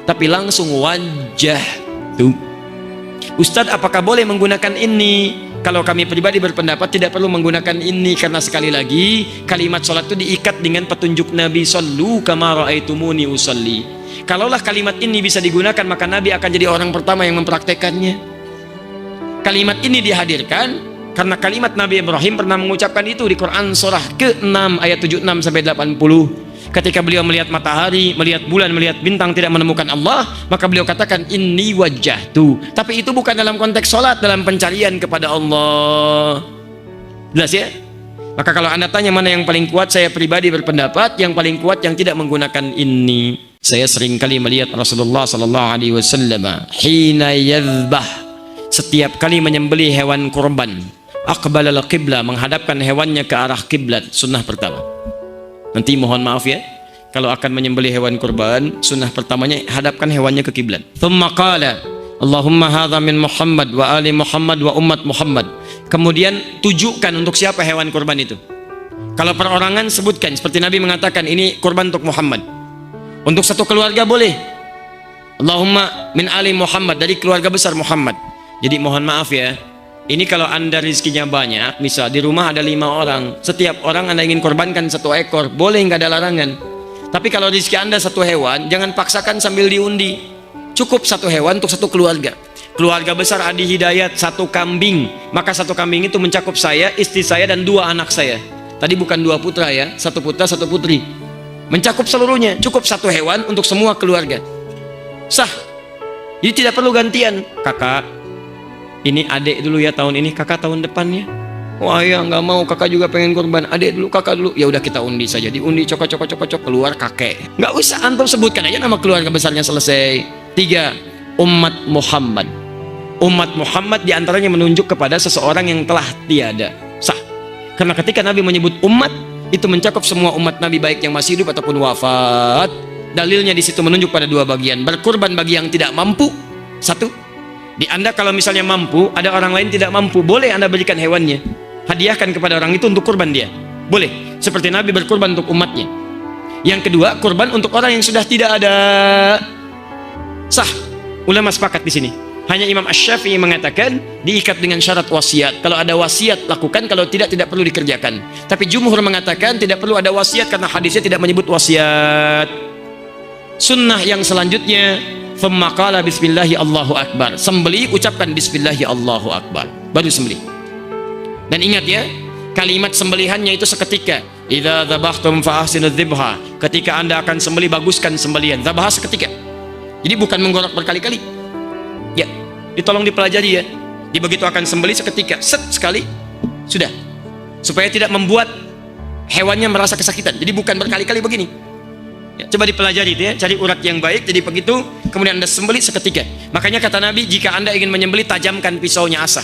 tapi langsung wajjahtu. Ustadz, apakah boleh menggunakan ini? Kalau kami pribadi berpendapat tidak perlu menggunakan ini, karena sekali lagi kalimat sholat itu diikat dengan petunjuk Nabi, sallu kama ra'aitumuni usalli. Kalaulah kalimat ini bisa digunakan, maka Nabi akan jadi orang pertama yang mempraktekannya. Kalimat ini dihadirkan karena kalimat Nabi Ibrahim pernah mengucapkan itu di Quran surah ke-6 ayat 76 sampai 80. Ketika beliau melihat matahari, melihat bulan, melihat bintang tidak menemukan Allah, maka beliau katakan inni wajjahtu. Tapi itu bukan dalam konteks sholat, dalam pencarian kepada Allah. Jelas ya? Maka kalau Anda tanya mana yang paling kuat, saya pribadi berpendapat yang paling kuat yang tidak menggunakan ini. Saya sering kali melihat Rasulullah sallallahu alaihi wasallam hina yadhbah, setiap kali menyembelih hewan kurban, aqbalal qiblah, menghadapkan hewannya ke arah kiblat, sunnah pertama. Nanti mohon maaf ya, kalau akan menyembelih hewan kurban, sunnah pertamanya hadapkan hewannya ke kiblat. Thumma qala Allahumma hadza min Muhammad wa ali Muhammad wa ummat Muhammad. Kemudian tujukan untuk siapa hewan kurban itu. Kalau perorangan sebutkan seperti Nabi mengatakan ini kurban untuk Muhammad. Untuk satu keluarga boleh Allahumma min ali Muhammad, dari keluarga besar Muhammad. Jadi mohon maaf ya, ini kalau anda rizkinya banyak, misal di rumah ada 5 orang, setiap orang anda ingin korbankan 1 ekor, boleh, nggak ada larangan. Tapi kalau rizki anda 1 hewan, jangan paksakan sambil diundi. Cukup 1 hewan untuk 1 keluarga. Keluarga besar Adi Hidayat 1 kambing, maka 1 kambing itu mencakup saya, istri saya, dan 2 anak saya. Tadi bukan 2 putra ya, 1 putra 1 putri, mencakup seluruhnya. Cukup 1 hewan untuk semua keluarga, sah. Jadi tidak perlu gantian. Kakak, ini adik dulu ya tahun ini, kakak tahun depannya. Wah ya nggak mau, kakak juga pengen kurban, adik dulu, kakak dulu. Ya udah kita undi saja, diundi cokok keluar kakek. Nggak usah antum sebutkan aja nama keluarga besarnya, selesai. 3, umat Muhammad. Umat Muhammad diantaranya menunjuk kepada seseorang yang telah tiada, sah. Karena ketika Nabi menyebut umat, itu mencakup semua umat Nabi, baik yang masih hidup ataupun wafat. Dalilnya di situ menunjuk pada 2 bagian. Berkurban bagi yang tidak mampu, 1. Di anda kalau misalnya mampu, ada orang lain tidak mampu, boleh anda berikan hewannya, hadiahkan kepada orang itu untuk kurban dia, boleh. Seperti Nabi berkurban untuk umatnya. Yang kedua, kurban untuk orang yang sudah tidak ada, sah. Ulama sepakat di sini. Hanya Imam Asy-Syafi'i mengatakan diikat dengan syarat wasiat. Kalau ada wasiat lakukan, kalau tidak tidak perlu dikerjakan. Tapi jumhur mengatakan tidak perlu ada wasiat karena hadisnya tidak menyebut wasiat. Sunnah yang selanjutnya, thumma qala bismillahi Allahu akbar. Sembelih ucapkan bismillahi Allahu akbar, baru sembelih. Dan ingat ya, kalimat sembelihannya itu seketika. Idza dzabhtum fa ahsinudz dzibha. Ketika anda akan sembelih, baguskan sembelihan. Dzabha seketika. Jadi bukan menggorok berkali-kali. Ya, ditolong dipelajari ya. Di begitu akan sembelih seketika, set sekali, sudah. Supaya tidak membuat hewannya merasa kesakitan. Jadi bukan berkali-kali begini. Ya, coba dipelajari itu ya, cari urat yang baik. Jadi begitu, kemudian anda sembelih seketika. Makanya kata Nabi, jika anda ingin menyembelih, tajamkan pisaunya asah.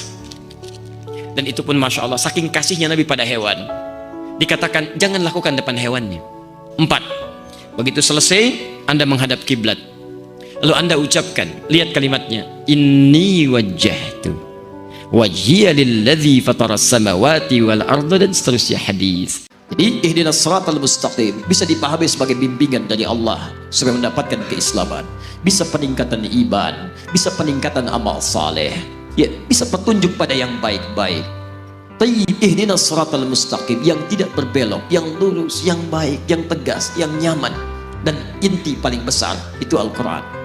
Dan itu pun Masya Allah, saking kasihnya Nabi pada hewan, dikatakan jangan lakukan depan hewannya. 4, begitu selesai, anda menghadap kiblat. Lalu anda ucapkan, lihat kalimatnya, inni wajjahtu wajhiya lilladzi fataras samawati wal arda, dan seterusnya hadis. Jadi ihdinas siratal mustaqim bisa dipahami sebagai bimbingan dari Allah supaya mendapatkan keislaman, bisa peningkatan iman, bisa peningkatan amal saleh, ya, bisa petunjuk pada yang baik-baik. Tayyib, ihdinas siratal mustaqim, yang tidak berbelok, yang lurus, yang baik, yang tegas, yang nyaman. Dan inti paling besar itu Al-Quran.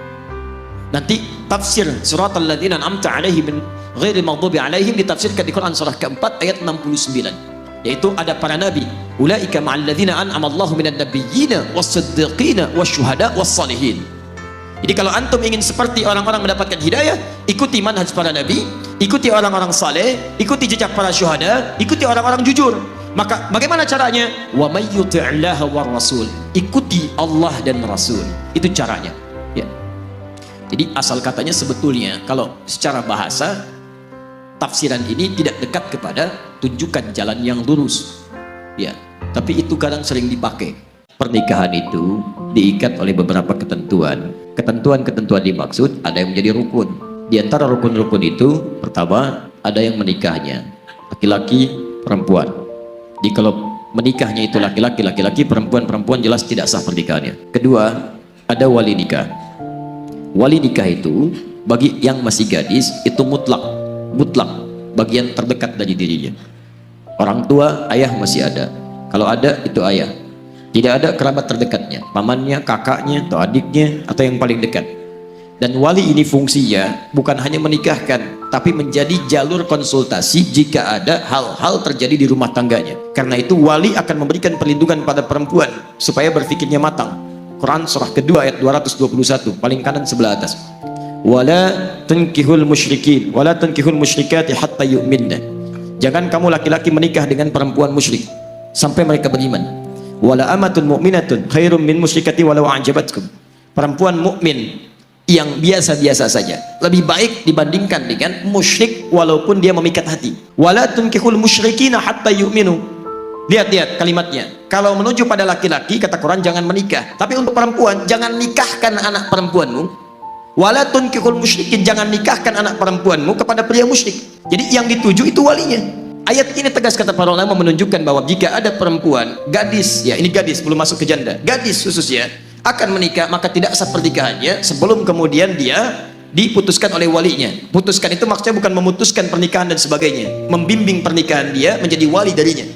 Nanti tafsir siratal ladzina an'amta 'alaihim ghairil maghdubi 'alaihim ditafsirkan di Quran surah keempat ayat 69. Yaitu ada para nabi, ulaika ma'al ladzina an'ama Allahu minan nabiyyina was-siddiqina wasyuhada was-salihin. Jadi kalau antum ingin seperti orang-orang mendapatkan hidayah, ikuti manhaj para nabi, ikuti orang-orang saleh, ikuti jejak para syuhada, ikuti orang-orang jujur. Maka bagaimana caranya? Wa may yuti'illaha war rasul, ikuti Allah dan Rasul. Itu caranya. Ya. Jadi asal katanya sebetulnya kalau secara bahasa tafsiran ini tidak dekat kepada tunjukkan jalan yang lurus, ya. Tapi itu kadang sering dipakai. Pernikahan itu diikat oleh beberapa ketentuan. Ketentuan-ketentuan dimaksud ada yang menjadi rukun. Di antara rukun-rukun itu, pertama ada yang menikahnya laki-laki, perempuan. Di kalau menikahnya itu laki-laki, perempuan jelas tidak sah pernikahannya. Kedua, ada wali nikah. Wali nikah itu bagi yang masih gadis itu mutlak bagian terdekat dari dirinya. Orang tua, ayah masih ada. Kalau ada, itu ayah. Tidak ada kerabat terdekatnya, pamannya, kakaknya, atau adiknya, atau yang paling dekat. Dan wali ini fungsinya bukan hanya menikahkan, tapi menjadi jalur konsultasi jika ada hal-hal terjadi di rumah tangganya. Karena itu wali akan memberikan perlindungan pada perempuan supaya berfikirnya matang. Quran surah kedua ayat 221, paling kanan sebelah atas. Wala tunkihul musyrikin wala tunkihul musyrikati hatta yu'minna. Jangan kamu laki-laki menikah dengan perempuan musyrik sampai mereka beriman. Wala amatun mu'minatun khairum min musyrikati walau a'jabatkum. Perempuan mukmin yang biasa-biasa saja, lebih baik dibandingkan dengan musyrik walaupun dia memikat hati. Wala tunkihul musyrikina hatta yu'minu. Lihat kalimatnya. Kalau menuju pada laki-laki, kata Quran, jangan menikah. Tapi untuk perempuan, jangan nikahkan anak perempuanmu. Wala tunkihul musyrikin, jangan nikahkan anak perempuanmu kepada pria musyrik. Jadi yang dituju itu walinya. Ayat ini tegas, kata para ulama, menunjukkan bahwa jika ada perempuan, gadis, ya ini gadis belum masuk ke janda, gadis khususnya akan menikah, maka tidak sah pernikahannya sebelum kemudian dia diputuskan oleh walinya. Putuskan itu maksudnya bukan memutuskan pernikahan dan sebagainya, membimbing pernikahan dia menjadi wali darinya.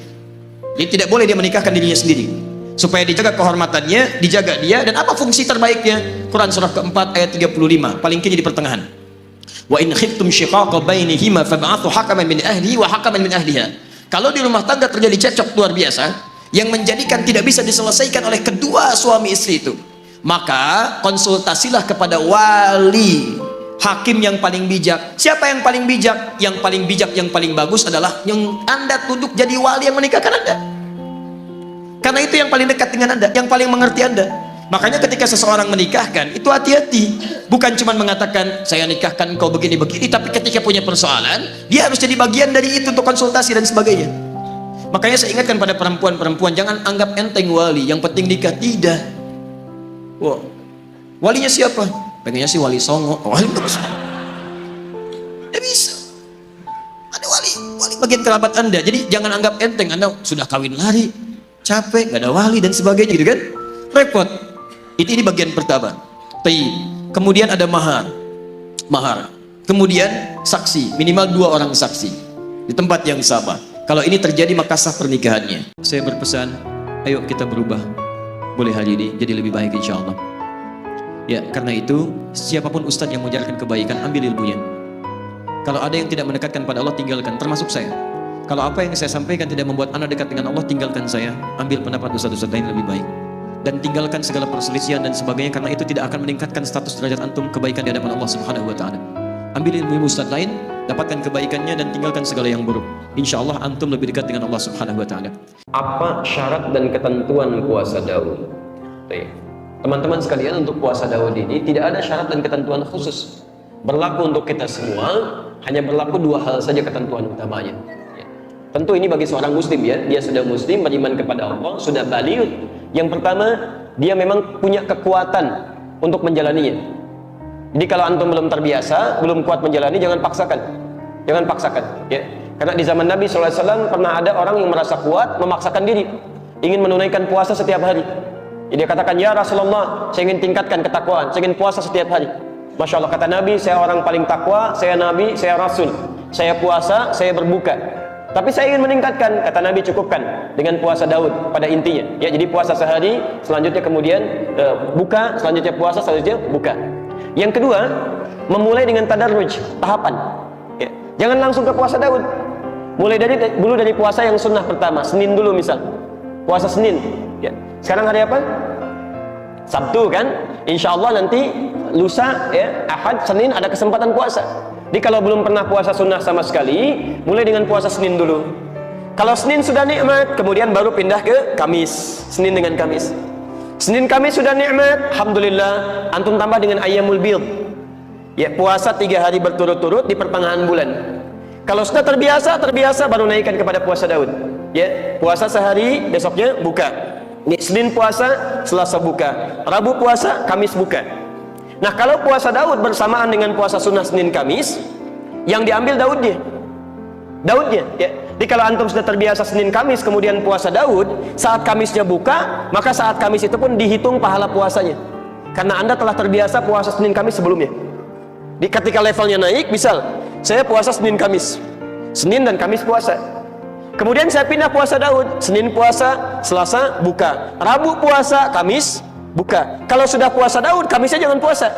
Jadi tidak boleh dia menikahkan dirinya sendiri, supaya dijaga kehormatannya, dijaga dia. Dan apa fungsi terbaiknya? Quran surah keempat ayat 35, paling kiri di pertengahan. Wa in khiftum shiqaqa bainihima fab'athu hakaman min ahlihi wa hakaman min ahliha. Kalau di rumah tangga terjadi cekcok luar biasa yang menjadikan tidak bisa diselesaikan oleh kedua suami istri itu, maka konsultasilah kepada wali, hakim yang paling bijak. Siapa yang paling bijak? Yang paling bijak, yang paling bagus adalah yang Anda tunduk jadi wali yang menikahkan Anda, karena itu yang paling dekat dengan Anda, yang paling mengerti Anda. Makanya ketika seseorang menikahkan itu hati-hati, bukan cuma mengatakan saya nikahkan kau begini-begini, tapi ketika punya persoalan dia harus jadi bagian dari itu untuk konsultasi dan sebagainya. Makanya saya ingatkan pada perempuan-perempuan, jangan anggap enteng wali, yang penting nikah. Tidak. Wow. Walinya siapa? Pengennya sih wali songo. Wali terus. Tidak bisa. Ada wali bagian kerabat Anda. Jadi jangan anggap enteng, Anda sudah kawin lari, capek, gak ada wali dan sebagainya, gitu kan? Repot. Ini bagian pertama. Kemudian ada mahar. Kemudian saksi, minimal 2 orang saksi di tempat yang sama. Kalau ini terjadi maka sah pernikahannya. Saya berpesan, ayo kita berubah. Boleh hari ini jadi lebih baik insya Allah. Ya, karena itu siapapun ustadz yang mengajarkan kebaikan, ambil ilmunya. Kalau ada yang tidak mendekatkan pada Allah, tinggalkan, termasuk saya. Kalau apa yang saya sampaikan tidak membuat anda dekat dengan Allah, tinggalkan saya. Ambil pendapat ustadz-ustadz lain lebih baik. Dan tinggalkan segala perselisihan dan sebagainya, karena itu tidak akan meningkatkan status derajat antum kebaikan di hadapan Allah Subhanahu wa taala. Ambil ilmu ustaz lain, dapatkan kebaikannya dan tinggalkan segala yang buruk. Insya Allah antum lebih dekat dengan Allah Subhanahu wa taala. Apa syarat dan ketentuan puasa Daud? Teman-teman sekalian, untuk puasa Daud ini tidak ada syarat dan ketentuan khusus. Berlaku untuk kita semua, hanya berlaku 2 hal saja ketentuan utamanya. Tentu ini bagi seorang muslim, ya, dia sudah muslim, beriman kepada Allah, sudah baligh. Yang pertama, dia memang punya kekuatan untuk menjalaninya. Jadi kalau antum belum terbiasa, belum kuat menjalani, jangan paksakan. Jangan paksakan, ya. Karena di zaman Nabi SAW pernah ada orang yang merasa kuat, memaksakan diri, ingin menunaikan puasa setiap hari. Jadi dia katakan, ya Rasulullah, saya ingin tingkatkan ketakwaan, saya ingin puasa setiap hari. Masya Allah, kata Nabi, saya orang paling takwa, saya Nabi, saya Rasul. Saya puasa, saya berbuka. Tapi saya ingin meningkatkan, kata Nabi, cukupkan dengan puasa Daud pada intinya. Ya, jadi puasa sehari, selanjutnya kemudian buka, selanjutnya puasa, selanjutnya buka. Yang kedua, memulai dengan tadarruj, tahapan. Ya, jangan langsung ke puasa Daud. Mulai dulu dari puasa yang sunnah pertama, Senin dulu misal. Puasa Senin. Ya. Sekarang hari apa? Sabtu kan? Insya Allah nanti lusa, ya, Ahad, Senin ada kesempatan puasa. Jadi kalau belum pernah puasa sunnah sama sekali, mulai dengan puasa Senin dulu. Kalau Senin sudah nikmat, kemudian baru pindah ke Kamis. Senin dengan Kamis. Senin Kamis sudah nikmat, alhamdulillah, antum tambah dengan ayyamul bidh. Ya, puasa 3 hari berturut-turut di pertengahan bulan. Kalau sudah terbiasa baru naikkan kepada puasa Daud. Ya, puasa sehari, besoknya buka. Senin puasa, Selasa buka. Rabu puasa, Kamis buka. Nah, kalau puasa Daud bersamaan dengan puasa sunnah Senin Kamis, yang diambil Daudnya, ya. Jadi kalau antum sudah terbiasa Senin Kamis, kemudian puasa Daud, saat Kamisnya buka, maka saat Kamis itu pun dihitung pahala puasanya, karena anda telah terbiasa puasa Senin Kamis sebelumnya. Di ketika levelnya naik, misal saya puasa Senin Kamis, Senin dan Kamis puasa, kemudian saya pindah puasa Daud, Senin puasa, Selasa buka, Rabu puasa, Kamis buka. Kalau sudah puasa Daud, Kamisnya jangan puasa.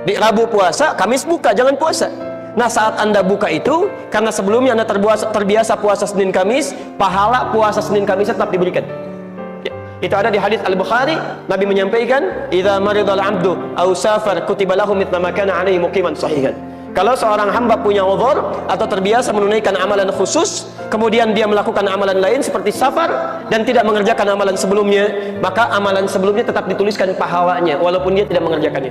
Di Rabu puasa, Kamis buka, jangan puasa. Nah, saat anda buka itu, karena sebelumnya anda terbiasa puasa Senin Kamis, pahala puasa Senin Kamis tetap diberikan. Ya. Itu ada di hadis Al-Bukhari, Nabi menyampaikan, "Idza maridal 'abdu aw safar kutiba lahu mithla ma kana 'alaihi muqiman sahihan." Kalau seorang hamba punya uzur atau terbiasa menunaikan amalan khusus, kemudian dia melakukan amalan lain seperti safar dan tidak mengerjakan amalan sebelumnya, maka amalan sebelumnya tetap dituliskan pahalanya walaupun dia tidak mengerjakannya.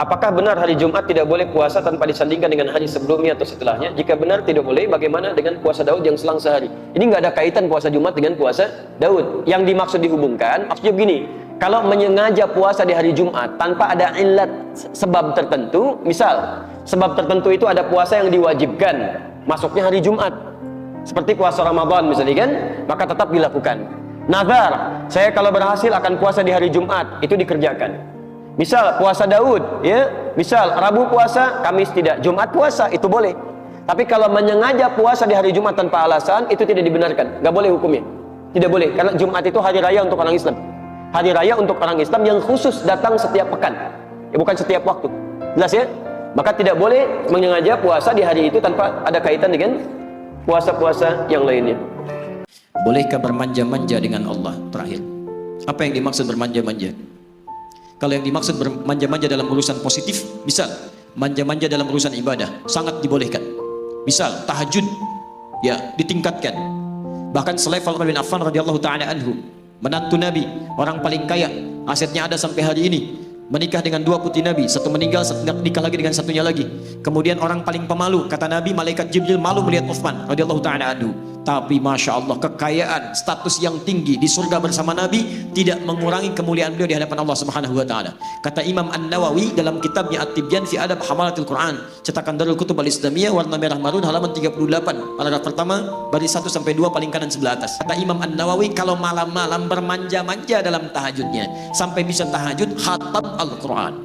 Apakah benar hari Jumat tidak boleh puasa tanpa disandingkan dengan hari sebelumnya atau setelahnya? Jika benar tidak boleh, bagaimana dengan puasa Daud yang selang sehari? Ini nggak ada kaitan puasa Jumat dengan puasa Daud. Yang dimaksud dihubungkan, maksudnya begini, kalau menyengaja puasa di hari Jumat tanpa ada ilat sebab tertentu, misal sebab tertentu itu ada puasa yang diwajibkan masuknya hari Jumat, seperti puasa Ramadan misalnya kan, maka tetap dilakukan. Nazar, saya kalau berhasil akan puasa di hari Jumat, itu dikerjakan. Misal puasa Daud, ya, misal Rabu puasa, Kamis tidak, Jumat puasa, itu boleh. Tapi kalau menyengaja puasa di hari Jumat tanpa alasan, itu tidak dibenarkan, nggak boleh hukumnya, tidak boleh, karena Jumat itu hari raya untuk orang Islam, hari raya untuk orang Islam yang khusus datang setiap pekan, ya, bukan setiap waktu, jelas ya? Maka tidak boleh menyengaja puasa di hari itu tanpa ada kaitan dengan puasa-puasa yang lainnya. Bolehkah bermanja-manja dengan Allah? Terakhir, apa yang dimaksud bermanja-manja? Kalau yang dimaksud bermanja-manja dalam urusan positif, misal manja-manja dalam urusan ibadah, sangat dibolehkan. Misal tahajud, ya, ditingkatkan. Bahkan selevel Umar bin Affan radhiyallahu taala anhu, menantu Nabi, orang paling kaya, asetnya ada sampai hari ini, menikah dengan dua putri Nabi, satu meninggal, satu nikah lagi dengan satunya lagi. Kemudian orang paling pemalu, kata Nabi, malaikat Jibril malu melihat Utsman radhiyallahu taala anhu. Tapi masya Allah, kekayaan, status yang tinggi di surga bersama Nabi tidak mengurangi kemuliaan beliau di hadapan Allah Subhanahu wa taala. Kata Imam An-Nawawi dalam kitabnya At-Tibyan fi Adab Hamalatil Quran, cetakan Darul Kutub Al-Islamiyah, warna merah marun, halaman 38, paragraf pertama, baris 1 sampai 2 paling kanan sebelah atas. Kata Imam An-Nawawi, kalau malam-malam bermanja-manja dalam tahajudnya sampai bisa tahajud, khatam Al-Quran.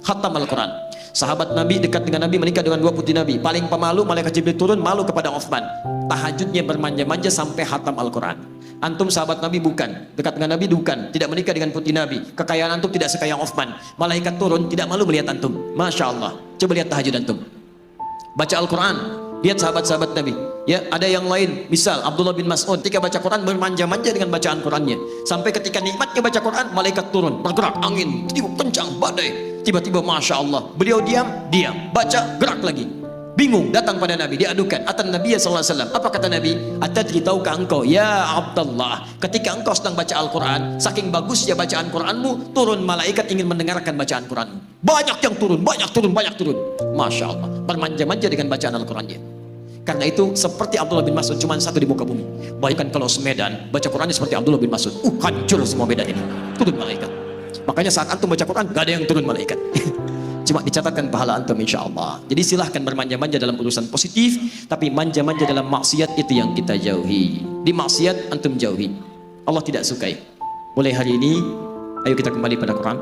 Khatam Al-Quran. Sahabat Nabi dekat dengan Nabi, menikah dengan dua putri Nabi. Paling pemalu, malaikat Jibril turun, malu kepada Utsman. Tahajudnya bermanja-manja sampai khatam Al-Quran. Antum sahabat Nabi bukan, dekat dengan Nabi bukan, tidak menikah dengan putri Nabi. Kekayaan antum tidak sekaya Utsman. Malaikat turun, tidak malu melihat antum. Masya Allah. Coba lihat tahajud antum. Baca Al-Quran. Lihat sahabat-sahabat Nabi. Ya, ada yang lain. Misal Abdullah bin Mas'ud ketika baca Quran bermanja-manja dengan bacaan Qurannya. Sampai ketika nikmatnya baca Quran, malaikat turun, bergerak angin, tiup kencang badai. Tiba-tiba masya Allah, beliau diam, baca, gerak lagi. Bingung, datang pada Nabi, diadukan. Atan Nabi sallallahu alaihi wasallam. Apa kata Nabi? Atadri, tahukah engkau ya Abdullah, ketika engkau sedang baca Al-Quran, saking bagusnya bacaan Quranmu, turun malaikat ingin mendengarkan bacaan Quranmu. Banyak yang turun, banyak turun. Masya Allah, bermanja-manja dengan bacaan Al-Qurannya. Karena itu seperti Abdullah bin Mas'ud, cuma satu di muka bumi. Bayangkan kalau semedan baca Qurannya seperti Abdullah bin Mas'ud, hancur semua medan ini, turun malaikat. Makanya saat antum baca Quran, gak ada yang turun malaikat. Cuma dicatatkan pahala antum insya Allah. Jadi silahkan bermanja-manja dalam urusan positif, tapi manja-manja dalam maksiat itu yang kita jauhi. Di maksiat antum jauhi, Allah tidak sukai. Mulai hari ini, ayo kita kembali pada Quran.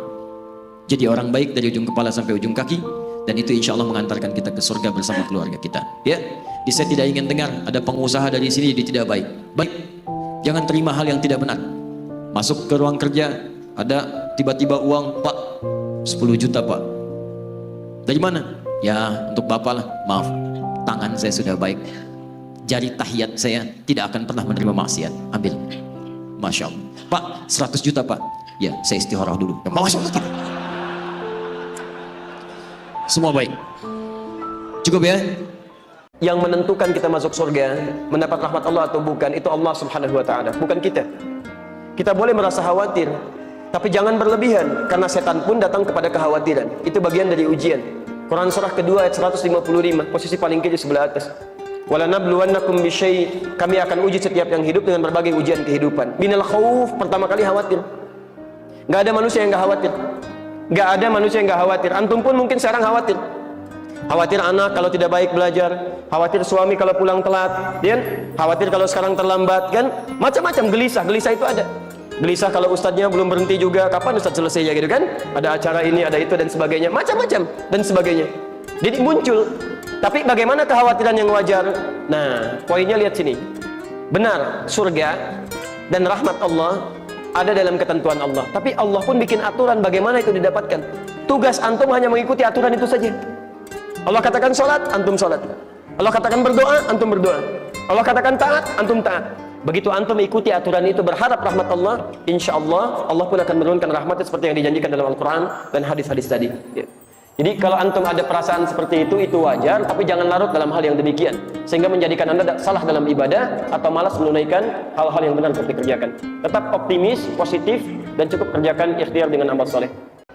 Jadi orang baik dari ujung kepala sampai ujung kaki, dan itu insya Allah mengantarkan kita ke surga bersama keluarga kita. Ya, saya tidak ingin dengar ada pengusaha dari sini jadi tidak baik. Baik, jangan terima hal yang tidak benar. Masuk ke ruang kerja, ada tiba-tiba uang, Pak, 10 juta Pak. Dari mana? Ya untuk Bapak lah. Maaf, tangan saya sudah baik, jari tahiyat saya tidak akan pernah menerima maksiat. Ambil. Masya Allah. Pak, 100 juta Pak. Ya, saya istikharah dulu. Masya Allah gitu. Semua baik. Cukup ya? Yang menentukan kita masuk surga, mendapat rahmat Allah atau bukan, itu Allah Subhanahu wa taala, bukan kita. Kita boleh merasa khawatir, tapi jangan berlebihan, karena setan pun datang kepada kekhawatiran. Itu bagian dari ujian. Quran surah kedua ayat 155, posisi paling kiri sebelah atas. Walanabluwannakum bisyai', kami akan uji setiap yang hidup dengan berbagai ujian kehidupan. Minal khauf, pertama kali khawatir. Gak ada manusia yang gak khawatir. Gak ada manusia yang gak khawatir. Antum pun mungkin sekarang khawatir. Khawatir anak kalau tidak baik belajar, khawatir suami kalau pulang telat, kan? Khawatir kalau sekarang terlambat, kan? Macam-macam gelisah itu ada. Gelisah kalau ustadznya belum berhenti juga, kapan ustadz selesai ya gitu kan? Ada acara ini, ada itu dan sebagainya, macam-macam dan sebagainya. Jadi muncul. Tapi bagaimana kekhawatiran yang wajar? Nah, poinnya lihat sini. Benar, surga dan rahmat Allah ada dalam ketentuan Allah. Tapi Allah pun bikin aturan bagaimana itu didapatkan. Tugas antum hanya mengikuti aturan itu saja. Allah katakan sholat, antum sholat. Allah katakan berdoa, antum berdoa. Allah katakan taat, antum taat. Begitu antum ikuti aturan itu, berharap rahmat Allah, insya Allah Allah pun akan menurunkan rahmatnya seperti yang dijanjikan dalam Al-Quran dan hadis-hadis tadi. Ya. Jadi kalau antum ada perasaan seperti itu wajar, tapi jangan larut dalam hal yang demikian, sehingga menjadikan anda salah dalam ibadah atau malas menunaikan hal-hal yang benar untuk dikerjakan. Tetap optimis, positif, dan cukup kerjakan ikhtiar dengan amal soleh.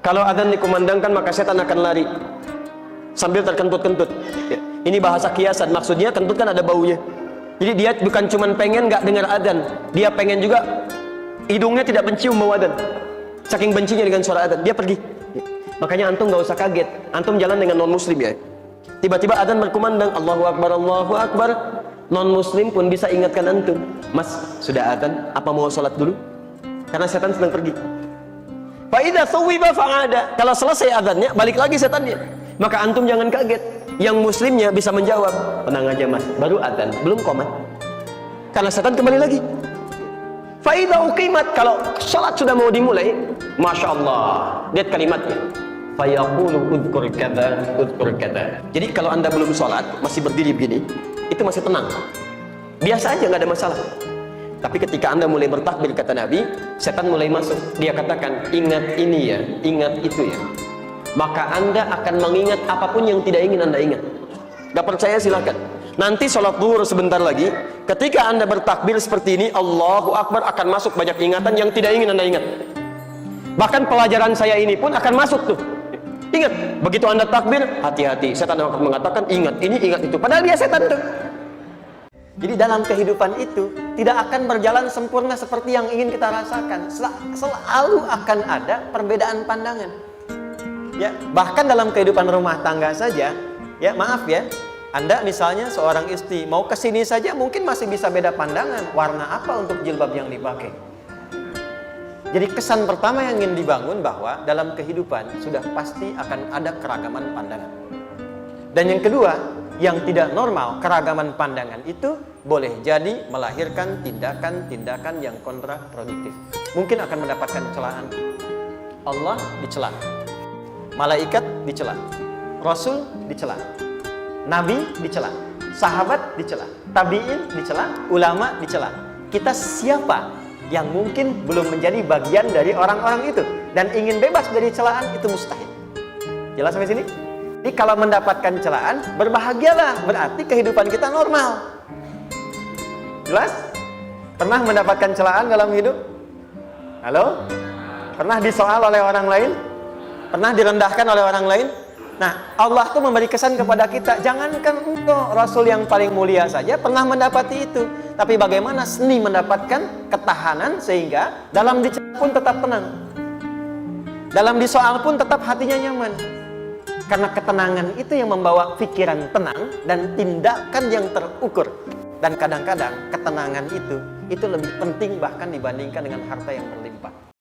Kalau adzan dikumandangkan maka setan akan lari sambil terkentut-kentut. Ya. Ini bahasa kiasan, maksudnya kentut kan ada baunya. Jadi dia bukan cuma pengen nggak dengar adzan, dia pengen juga hidungnya tidak mencium bau adzan. Saking bencinya dengan suara adzan, dia pergi. Ya. Makanya antum nggak usah kaget, antum jalan dengan non muslim ya. Tiba-tiba adzan berkumandang, Allahu Akbar, Allahu Akbar. Non muslim pun bisa ingatkan antum, Mas sudah adzan, apa mau sholat dulu? Karena setan sedang pergi. Fa'idha thuwiba fa'ada. Kalau selesai adzannya, balik lagi setannya. Maka antum jangan kaget. Yang muslimnya bisa menjawab, tenang aja mas, baru adzan, belum qomat. Karena setan kembali lagi. Fa'idha uqimat. Kalau salat sudah mau dimulai, Masya Allah, lihat kalimatnya. Fayaqulu udhkur kada, udhkur kada. Jadi kalau anda belum sholat, masih berdiri begini, itu masih tenang. Biasa aja, nggak ada masalah. Tapi ketika anda mulai bertakbir, kata Nabi, setan mulai masuk. Dia katakan, ingat ini ya, ingat itu ya. Maka anda akan mengingat apapun yang tidak ingin anda ingat. Gak percaya silahkan. Nanti sholat zuhur sebentar lagi, ketika anda bertakbir seperti ini, Allahu Akbar, akan masuk banyak ingatan yang tidak ingin anda ingat. Bahkan pelajaran saya ini pun akan masuk tuh. Ingat, begitu anda takbir, hati-hati. Setan akan mengatakan, ingat ini, ingat itu. Padahal dia setan tuh. Jadi dalam kehidupan itu tidak akan berjalan sempurna seperti yang ingin kita rasakan. Selalu akan ada perbedaan pandangan. Ya, bahkan dalam kehidupan rumah tangga saja, ya maaf ya, Anda misalnya seorang istri mau kesini saja mungkin masih bisa beda pandangan warna apa untuk jilbab yang dipakai. Jadi kesan pertama yang ingin dibangun bahwa dalam kehidupan sudah pasti akan ada keragaman pandangan. Dan yang kedua, yang tidak normal, keragaman pandangan itu boleh jadi melahirkan tindakan-tindakan yang kontraproduktif. Mungkin akan mendapatkan celaan. Allah dicela, malaikat dicela, Rasul dicela, Nabi dicela, sahabat dicela, tabi'in dicela, ulama dicela. Kita siapa yang mungkin belum menjadi bagian dari orang-orang itu dan ingin bebas dari celaan? Itu mustahil. Jelas sampai sini? Jadi kalau mendapatkan celaan, berbahagialah, berarti kehidupan kita normal. Jelas? Pernah mendapatkan celaan dalam hidup? Halo? Pernah disoal oleh orang lain? Pernah direndahkan oleh orang lain? Nah, Allah tuh memberi kesan kepada kita, jangankan engkau Rasul yang paling mulia saja pernah mendapati itu. Tapi bagaimana seni mendapatkan ketahanan sehingga dalam dicela pun tetap tenang. Dalam disoal pun tetap hatinya nyaman. Karena ketenangan itu yang membawa pikiran tenang dan tindakan yang terukur. Dan kadang-kadang ketenangan itu lebih penting bahkan dibandingkan dengan harta yang berlimpah.